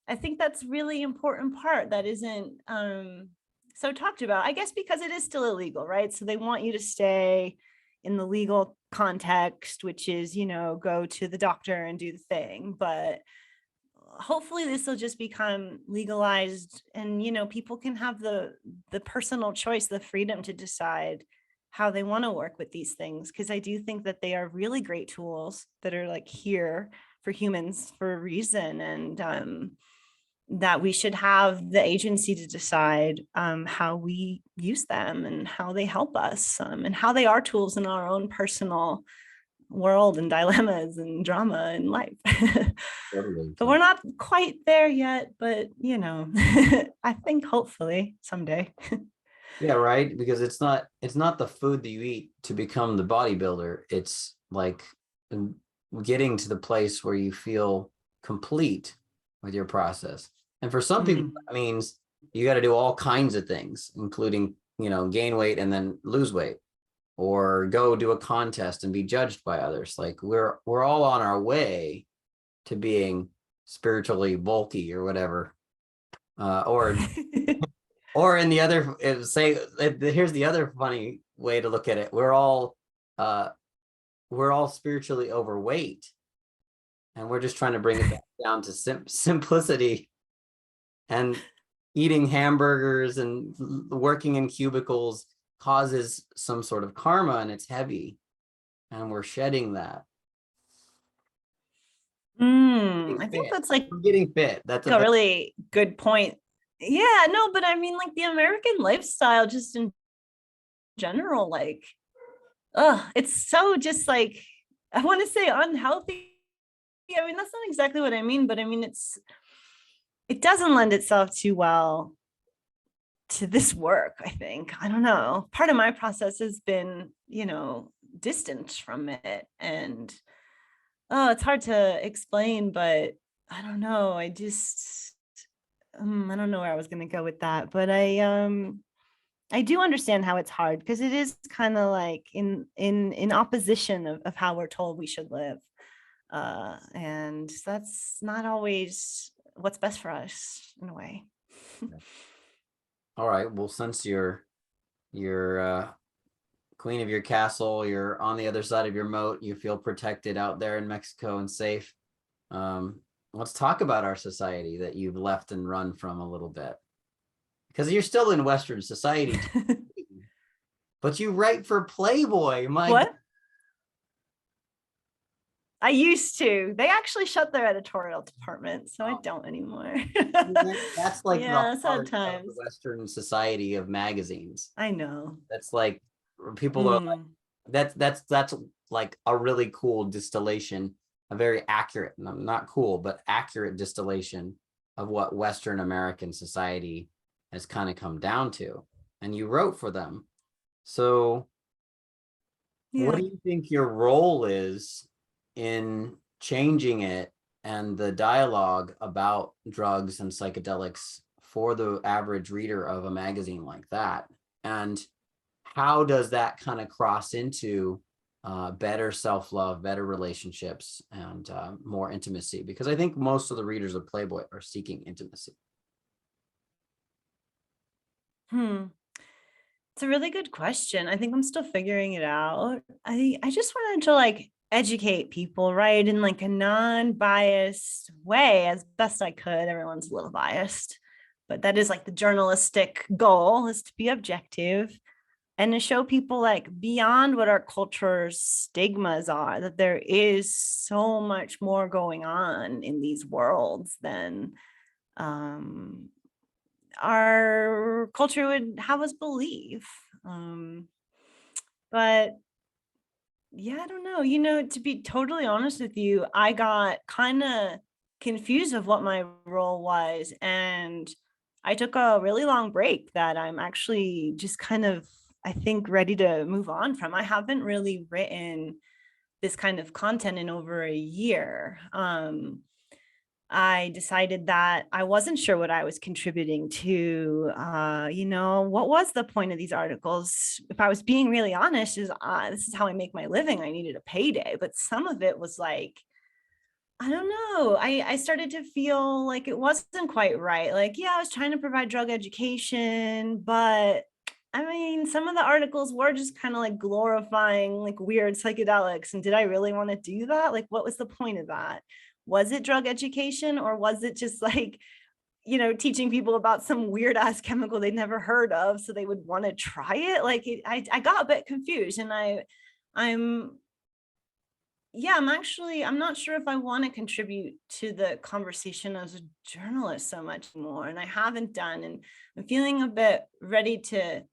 I think that's really important part that isn't so talked about, I guess, because it is still illegal, right? So they want you to stay in the legal context, which is, go to the doctor and do the thing. But hopefully this will just become legalized, and people can have the personal choice, the freedom to decide how they want to work with these things, because I do think that they are really great tools that are like here for humans for a reason, and that we should have the agency to decide how we use them and how they help us, and how they are tools in our own personal world and dilemmas and drama in life. Totally. But we're not quite there yet, but I think hopefully someday. Yeah, right. Because it's not the food that you eat to become the bodybuilder. It's like getting to the place where you feel complete with your process. And for some people, that means you got to do all kinds of things, including, gain weight and then lose weight, or go do a contest and be judged by others. Like we're all on our way to being spiritually bulky or whatever. Or in the other, say, here's the other funny way to look at it. Uh we're all spiritually overweight, and we're just trying to bring it back down to simplicity, and eating hamburgers and working in cubicles causes some sort of karma, and it's heavy, and we're shedding that. I think that's like We're getting fit. That's a really good point. Yeah, no, but I mean, like the American lifestyle, just in general, like, it's so just like, I want to say unhealthy. I mean, that's not exactly what I mean, but I mean, it doesn't lend itself too well to this work, I think. I don't know. Part of my process has been, distance from it. And it's hard to explain, but I don't know. I don't know where I was going to go with that, but I do understand how it's hard, because it is kind of like in opposition of how we're told we should live. And that's not always what's best for us in a way. All right. Well, since you're queen of your castle, you're on the other side of your moat, you feel protected out there in Mexico and safe. Let's talk about our society that you've left and run from a little bit, because you're still in Western society, but you write for Playboy. What? I used to. They actually shut their editorial department, so I don't anymore. That's like yeah, the heart sometimes. of the Western society of magazines. I know. That's like people are like, that's like a really cool distillation, a very accurate, not cool, but accurate distillation of what Western American society has kind of come down to. And you wrote for them. So what do you think your role is in changing it and the dialogue about drugs and psychedelics for the average reader of a magazine like that? And how does that kind of cross into better self-love, better relationships, and more intimacy? Because I think most of the readers of Playboy are seeking intimacy. It's a really good question. I think I'm still figuring it out. I just wanted to like educate people, right, in like a non-biased way as best I could. Everyone's a little biased, but that is like the journalistic goal, is to be objective and to show people like beyond what our culture's stigmas are, that there is so much more going on in these worlds than our culture would have us believe. But yeah, I don't know. To be totally honest with you, I got kind of confused of what my role was. And I took a really long break that I'm actually just kind of, I think, ready to move on from. I haven't really written this kind of content in over a year. I decided that I wasn't sure what I was contributing to. What was the point of these articles? If I was being really honest, this is how I make my living. I needed a payday, but some of it was like, I don't know. I started to feel like it wasn't quite right. Like, yeah, I was trying to provide drug education, but I mean, some of the articles were just kind of like glorifying like weird psychedelics. And did I really want to do that? Like, what was the point of that? Was it drug education, or was it just like, teaching people about some weird ass chemical they'd never heard of so they would want to try it? Like, I got a bit confused, and I'm yeah, I'm not sure if I want to contribute to the conversation as a journalist so much more. And I haven't done, and I'm feeling a bit ready to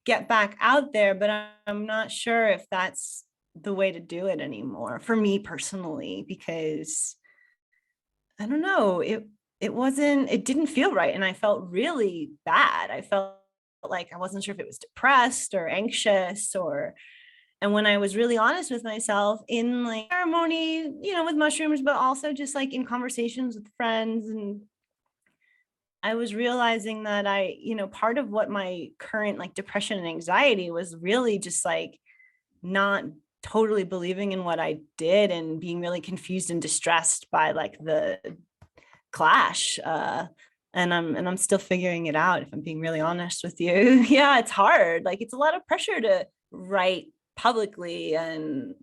get back out there, but I'm not sure if that's the way to do it anymore for me personally, because I don't know, it didn't feel right. And I felt really bad. I felt like I wasn't sure if it was depressed or anxious, and when I was really honest with myself in like ceremony, with mushrooms, but also just like in conversations with friends, and I was realizing that part of what my current like depression and anxiety was really just like not totally believing in what I did and being really confused and distressed by like the clash. And I'm still figuring it out, if I'm being really honest with you. Yeah, it's hard. Like, it's a lot of pressure to write publicly, and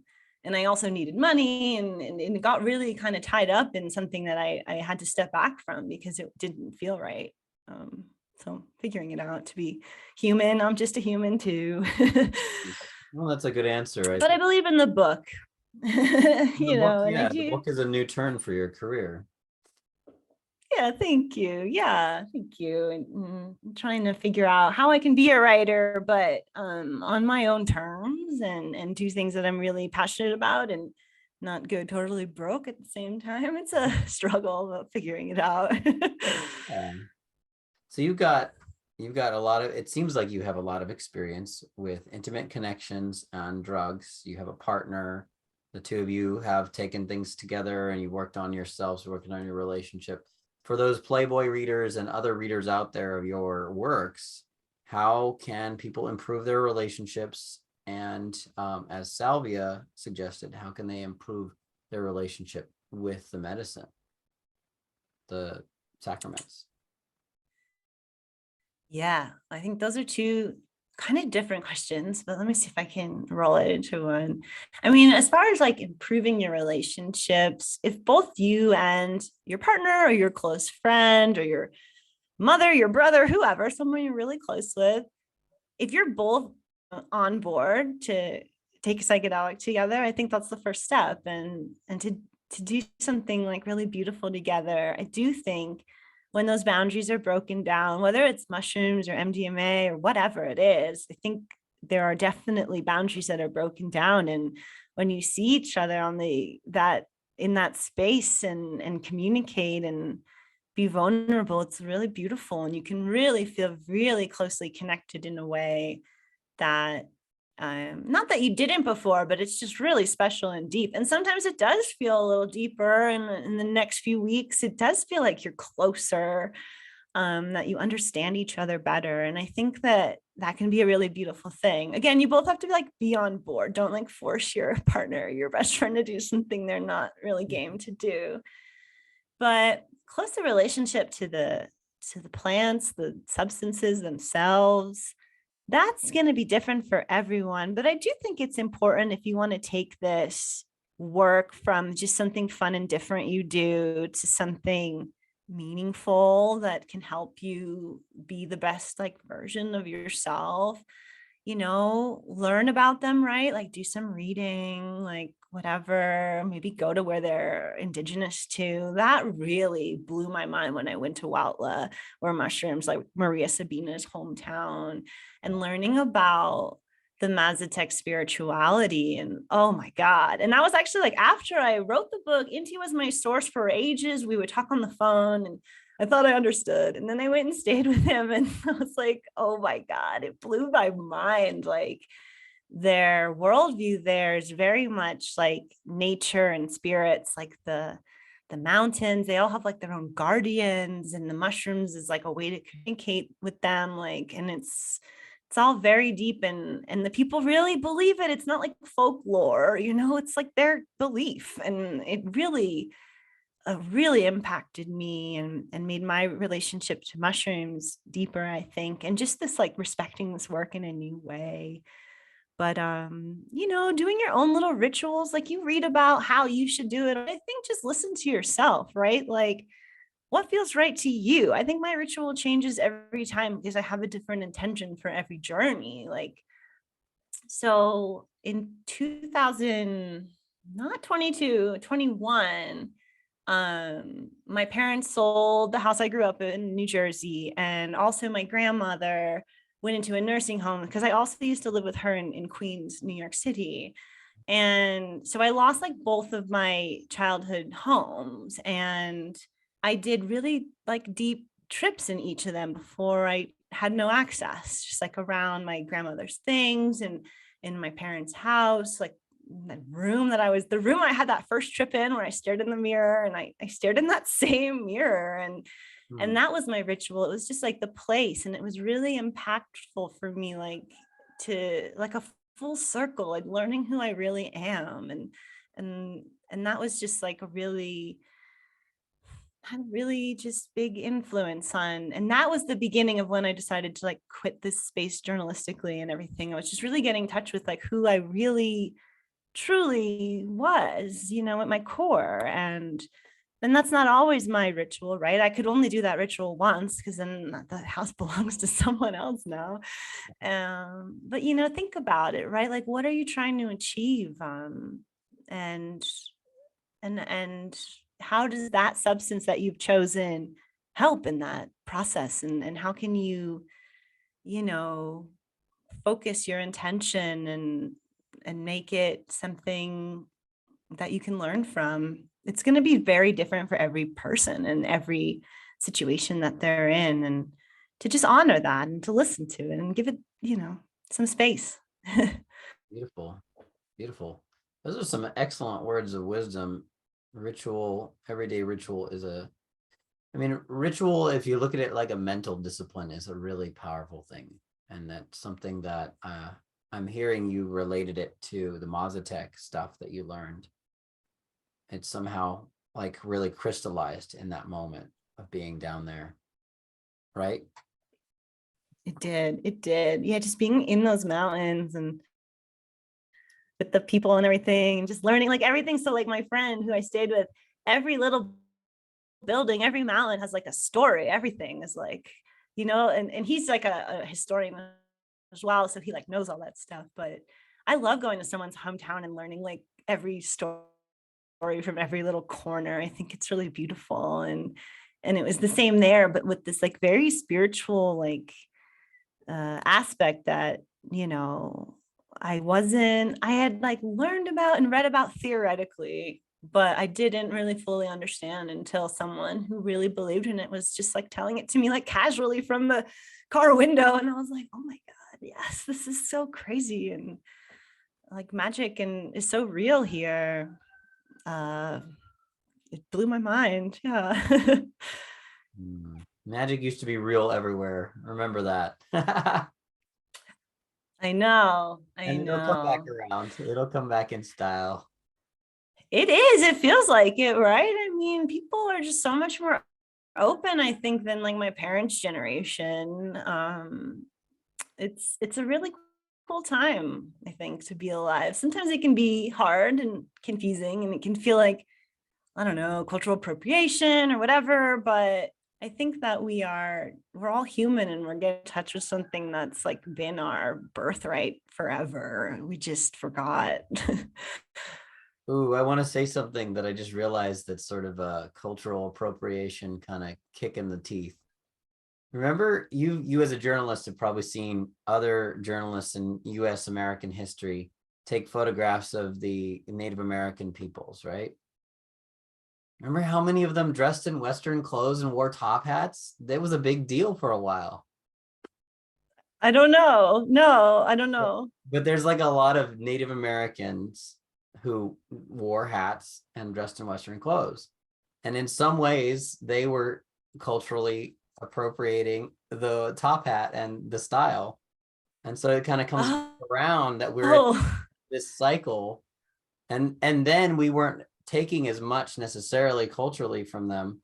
I also needed money, and it got really kind of tied up in something that I had to step back from because it didn't feel right. So figuring it out, to be human. I'm just a human too. Well, that's a good answer. But I believe in the book. The book, And I yeah, the do. book is a new turn for your career. Yeah, thank you. Yeah, thank you. And I'm trying to figure out how I can be a writer, but on my own terms, and do things that I'm really passionate about, and not go totally broke at the same time. It's a struggle, but figuring it out. So you've got a lot of, it seems like you have a lot of experience with intimate connections and drugs. You have a partner. The two of you have taken things together and you worked on yourselves, working on your relationship. For those Playboy readers and other readers out there of your works, how can people improve their relationships? And as Salvia suggested, how can they improve their relationship with the medicine, the sacraments? Yeah, I think those are two kind of different questions, but let me see if I can roll it into one. I mean, as far as like improving your relationships, if both you and your partner or your close friend or your mother, your brother, whoever, someone you're really close with, if you're both on board to take a psychedelic together, I think that's the first step. And to do something like really beautiful together, I do think when those boundaries are broken down, whether it's mushrooms or MDMA or whatever it is, I think there are definitely boundaries that are broken down. And when you see each other in that space, and communicate and be vulnerable, it's really beautiful. And you can really feel really closely connected in a way that not that you didn't before, but it's just really special and deep. And sometimes it does feel a little deeper in the next few weeks. It does feel like you're closer, that you understand each other better. And I think that that can be a really beautiful thing. Again, you both have to be on board. Don't like force your partner or your best friend to do something they're not really game to do. But closer relationship to the plants, the substances themselves, that's going to be different for everyone. But I do think it's important, if you want to take this work from just something fun and different you do to something meaningful that can help you be the best like version of yourself, learn about them, right? Like, do some reading, like whatever, maybe go to where they're indigenous to. That really blew my mind when I went to Huautla, where mushrooms, like Maria Sabina's hometown, and learning about the Mazatec spirituality. And oh my God. And that was actually like after I wrote the book. Inti was my source for ages. We would talk on the phone, and I thought I understood. And then I went and stayed with him, and I was like, oh my God, it blew my mind. Like, their worldview there is very much like nature and spirits, like the the mountains. They all have like their own guardians, and the mushrooms is like a way to communicate with them. Like, and it's all very deep, and the people really believe it. It's not like folklore, it's like their belief. And it really impacted me, and made my relationship to mushrooms deeper, I think. And just this like respecting this work in a new way. But doing your own little rituals, like you read about how you should do it. I think just listen to yourself, right? Like what feels right to you. I think my ritual changes every time because I have a different intention for every journey. Like, so in 2000, not 22, 21, my parents sold the house I grew up in New Jersey, and also my grandmother went into a nursing home because I also used to live with her in Queens, New York City. And so I lost like both of my childhood homes, and I did really like deep trips in each of them before I had no access, just like around my grandmother's things and in my parents' house, like the room I had that first trip in where I stared in the mirror, and I stared in that same mirror, and that was my ritual. It was just like the place, and it was really impactful for me, like to like a full circle, like learning who I really am. And that was just like had a really just big influence on, and that was the beginning of when I decided to like quit this space journalistically and everything. I was just really getting in touch with like who I really truly was, at my core. And that's not always my ritual, right? I could only do that ritual once because then the house belongs to someone else now. But think about it, right? Like, what are you trying to achieve? And and how does that substance that you've chosen help in that process? And how can you know, focus your intention and make it something that you can learn from? It's going to be very different for every person and every situation that they're in, and to just honor that and to listen to it and give it, some space. Beautiful. Beautiful. Those are some excellent words of wisdom. Ritual, everyday ritual ritual, if you look at it like a mental discipline, is a really powerful thing. And that's something that I'm hearing you related it to the Mazatec stuff that you learned. It's somehow like really crystallized in that moment of being down there, right? It did. Yeah, just being in those mountains and with the people and everything, and just learning like everything. So like my friend who I stayed with, every little building, every mountain has like a story. Everything is like, and he's like a historian as well. So he like knows all that stuff. But I love going to someone's hometown and learning like every story from every little corner. I think it's really beautiful. And it was the same there, but with this like very spiritual like aspect that, I had like learned about and read about theoretically, but I didn't really fully understand until someone who really believed in it was just like telling it to me like casually from the car window. And I was like, oh my God, yes, this is so crazy. And like magic and is so real here. It blew my mind. Yeah. Magic used to be real everywhere. Remember that. I know. And it'll come back around. It'll come back in style. It is. It feels like it, right? I mean, people are just so much more open, I think, than like my parents' generation. It's a really cool time, I think, to be alive. Sometimes it can be hard and confusing, and it can feel like, I don't know, cultural appropriation or whatever, but I think that we're all human, and we're getting in touch with something that's like been our birthright forever. We just forgot. Ooh, I want to say something that I just realized that's sort of a cultural appropriation kind of kick in the teeth. Remember, you as a journalist have probably seen other journalists in US American history take photographs of the Native American peoples, right? Remember how many of them dressed in Western clothes and wore top hats? That was a big deal for a while. I don't know. No, I don't know. But there's like a lot of Native Americans who wore hats and dressed in Western clothes. And in some ways, they were culturally appropriating the top hat and the style. And so it kind of comes around that we're in Oh, this cycle. And then we weren't taking as much necessarily culturally from them,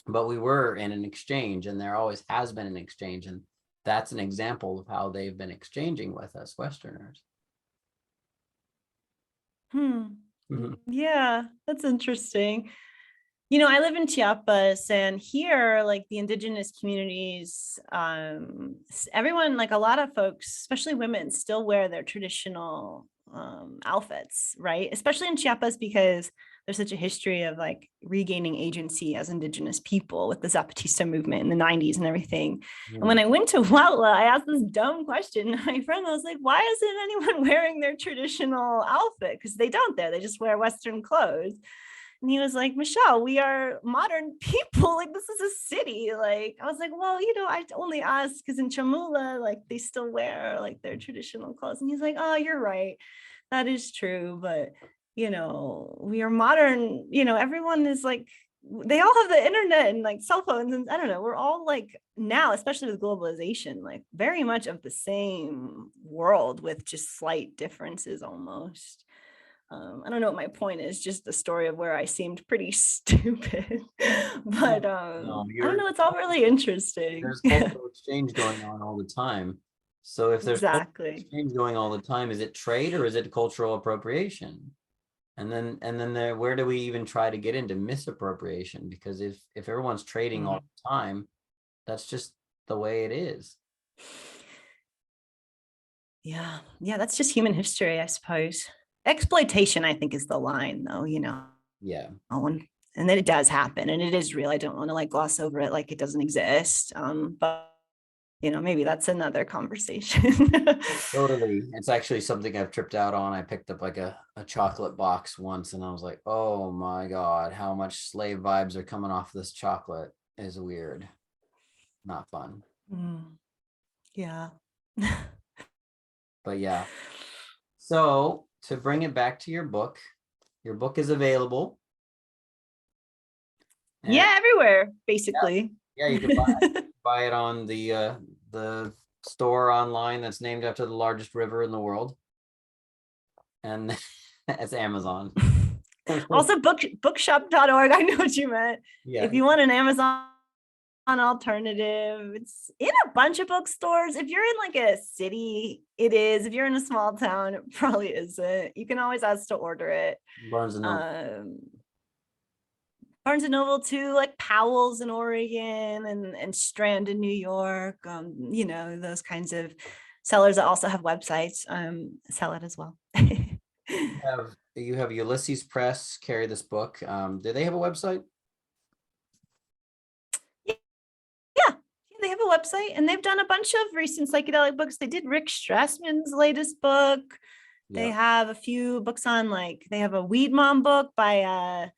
but we were in an exchange, and there always has been an exchange. And that's an example of how they've been exchanging with us Westerners. Mhm. yeah, that's interesting. I live in Chiapas, and here, like the indigenous communities, everyone, like a lot of folks, especially women, still wear their traditional outfits, right? Especially in Chiapas, because there's such a history of like regaining agency as indigenous people with the Zapatista movement in the 90s and everything. And when I went to Huautla, I asked this dumb question. My friend was like, why isn't anyone wearing their traditional outfit? Because they don't there. They just wear Western clothes. And he was like, Michelle, we are modern people. Like, this is a city. Like, I was like, well, I only asked because in Chamula, like, they still wear like their traditional clothes. And he's like, oh, you're right. That is true. But, we are modern. Everyone is like, they all have the internet and like cell phones. And I don't know, we're all like now, especially with globalization, like very much of the same world with just slight differences almost. I don't know what my point is, just the story of where I seemed pretty stupid. But No, I don't know, it's all really interesting. there's cultural exchange going on all the time. So if there's cultural Exactly. exchange going all the time, is it trade or is it cultural appropriation? And then there, where do we even try to get into misappropriation? Because if everyone's trading all the time, that's just the way it is. Yeah. Yeah, that's just human history, I suppose. Exploitation, I think, is the line, though, Yeah. and then it does happen and it is real. I don't want to like gloss over it like it doesn't exist. But maybe that's another conversation. Totally. It's actually something I've tripped out on. I picked up like a chocolate box once and I was like, oh my God, how much slave vibes are coming off this chocolate is weird. Not fun. Yeah. But yeah. So to bring it back to your book is available. And Yeah, everywhere, yeah, basically. yeah, you can buy it on the store online that's named after the largest river in the world. And it's Amazon. Also, bookshop.org. I know what you meant. Yeah. If you want an Amazon alternative, it's in a bunch of bookstores. If you're in like a city, it is. If you're in a small town, it probably isn't. You can always ask to order it. Barnes and Noble. Barnes and Noble too, like Powell's in Oregon and Strand in New York. Those kinds of sellers that also have websites sell it as well. You have Ulysses Press carry this book. Do they have a website? Yeah, they have a website and they've done a bunch of recent psychedelic books. They did Rick Strassman's latest book. They have a few books on, like, they have a Weed Mom book by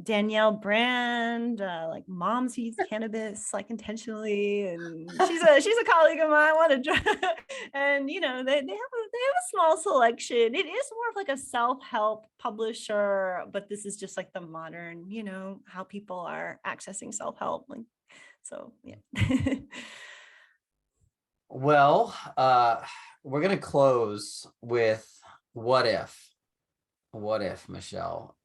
Danielle Brand, like moms who use cannabis like intentionally, and she's a colleague of mine. And they have a small selection. It is more of like a self-help publisher, but this is just like the modern, how people are accessing self-help. Like, so yeah. Well, we're gonna close with what if, Michelle,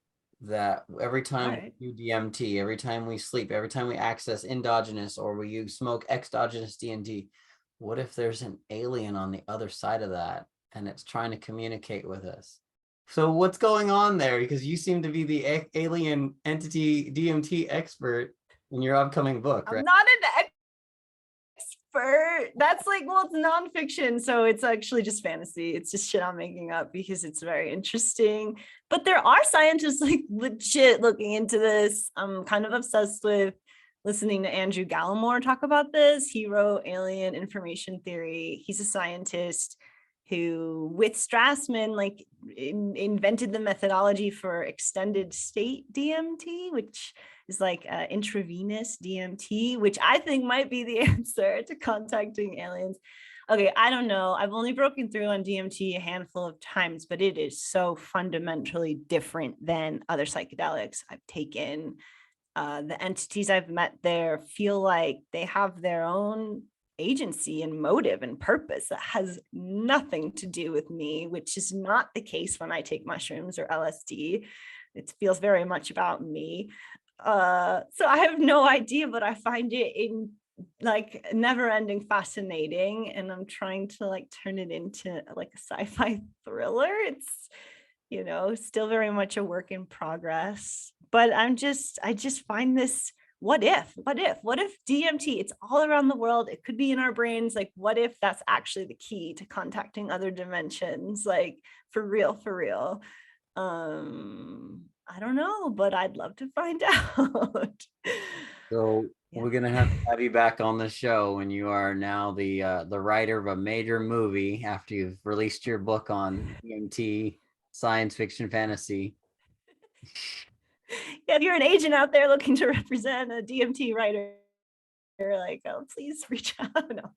that every All time right. we do DMT, every time we sleep, every time we access endogenous or we smoke exogenous DMT, what if there's an alien on the other side of that and it's trying to communicate with us? So what's going on there? Because you seem to be the alien entity DMT expert in your upcoming book, I'm right? not an expert. That's like, well, it's nonfiction, so it's actually just fantasy. It's just shit I'm making up because it's very interesting. But there are scientists like legit looking into this. I'm kind of obsessed with listening to Andrew Gallimore talk about this. He wrote Alien Information Theory. He's a scientist who, with Strassman, like invented the methodology for extended state DMT, which is like intravenous DMT, which I think might be the answer to contacting aliens. Okay, I don't know. I've only broken through on DMT a handful of times, but it is so fundamentally different than other psychedelics I've taken. The entities I've met there feel like they have their own agency and motive and purpose that has nothing to do with me, which is not the case when I take mushrooms or LSD. It feels very much about me. So I have no idea, but I find it in like never ending fascinating. And I'm trying to like turn it into like a sci-fi thriller. It's, still very much a work in progress, but I just find this, what if DMT, it's all around the world. It could be in our brains. Like, what if that's actually the key to contacting other dimensions? Like for real, for real. I don't know, but I'd love to find out. So Yeah. we're gonna have you back on the show when you are now the writer of a major movie after you've released your book on DMT, science fiction fantasy. Yeah, if you're an agent out there looking to represent a DMT writer, like, oh, please reach out. No.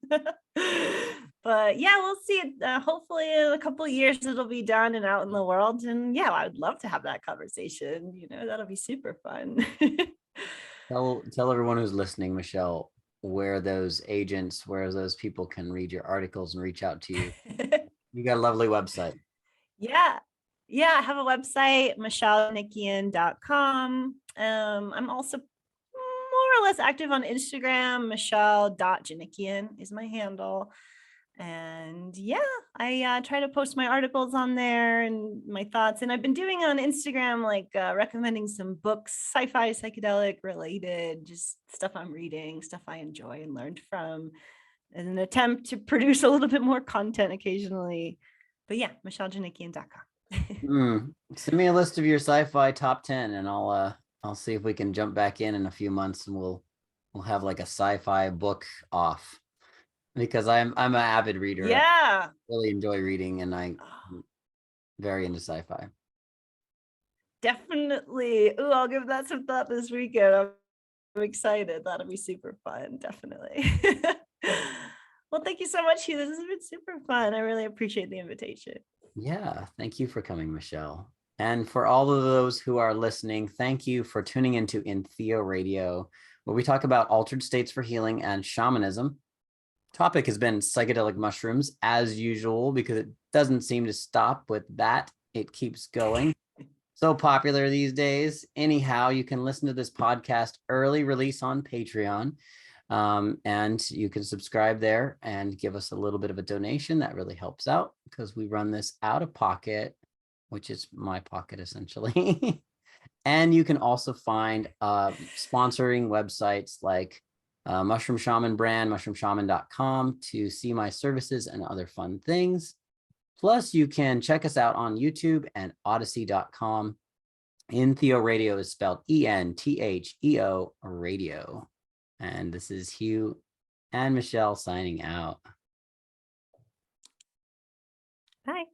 But yeah, we'll see. Hopefully in a couple of years it'll be done and out in the world. And yeah, I would love to have that conversation. That'll be super fun. Tell everyone who's listening, Michelle, where those agents, where those people can read your articles and reach out to you. You got a lovely website. Yeah. Yeah, I have a website, michellejanikian.com. I'm also more or less active on Instagram. Michelle.Janikian is my handle. And yeah, I try to post my articles on there and my thoughts. And I've been doing on Instagram, like recommending some books, sci-fi, psychedelic related, just stuff I'm reading, stuff I enjoy and learned from, in an attempt to produce a little bit more content occasionally. But yeah, michellejanikian.com. Send me a list of your sci-fi top 10 and I'll see if we can jump back in a few months and we'll have like a sci-fi book off, because I'm an avid reader. Yeah. I really enjoy reading and I'm very into sci-fi. Definitely. Ooh, I'll give that some thought this weekend. I'm excited. That'll be super fun. Definitely. Well, thank you so much, Hugh. This has been super fun. I really appreciate the invitation. Yeah, thank you for coming, Michelle. And for all of those who are listening, thank you for tuning into Entheo Radio, where we talk about altered states for healing and shamanism. Topic has been psychedelic mushrooms, as usual, because it doesn't seem to stop with that. It keeps going. So popular these days. Anyhow, you can listen to this podcast early release on Patreon. And you can subscribe there and give us a little bit of a donation. That really helps out because we run this out of pocket, which is my pocket essentially. And you can also find sponsoring websites like Mushroom Shaman brand, mushroomshaman.com, to see my services and other fun things. Plus, you can check us out on YouTube and Odyssey.com. Entheo Radio is spelled ENTHEO Radio. And this is Hugh and Michelle signing out. Bye.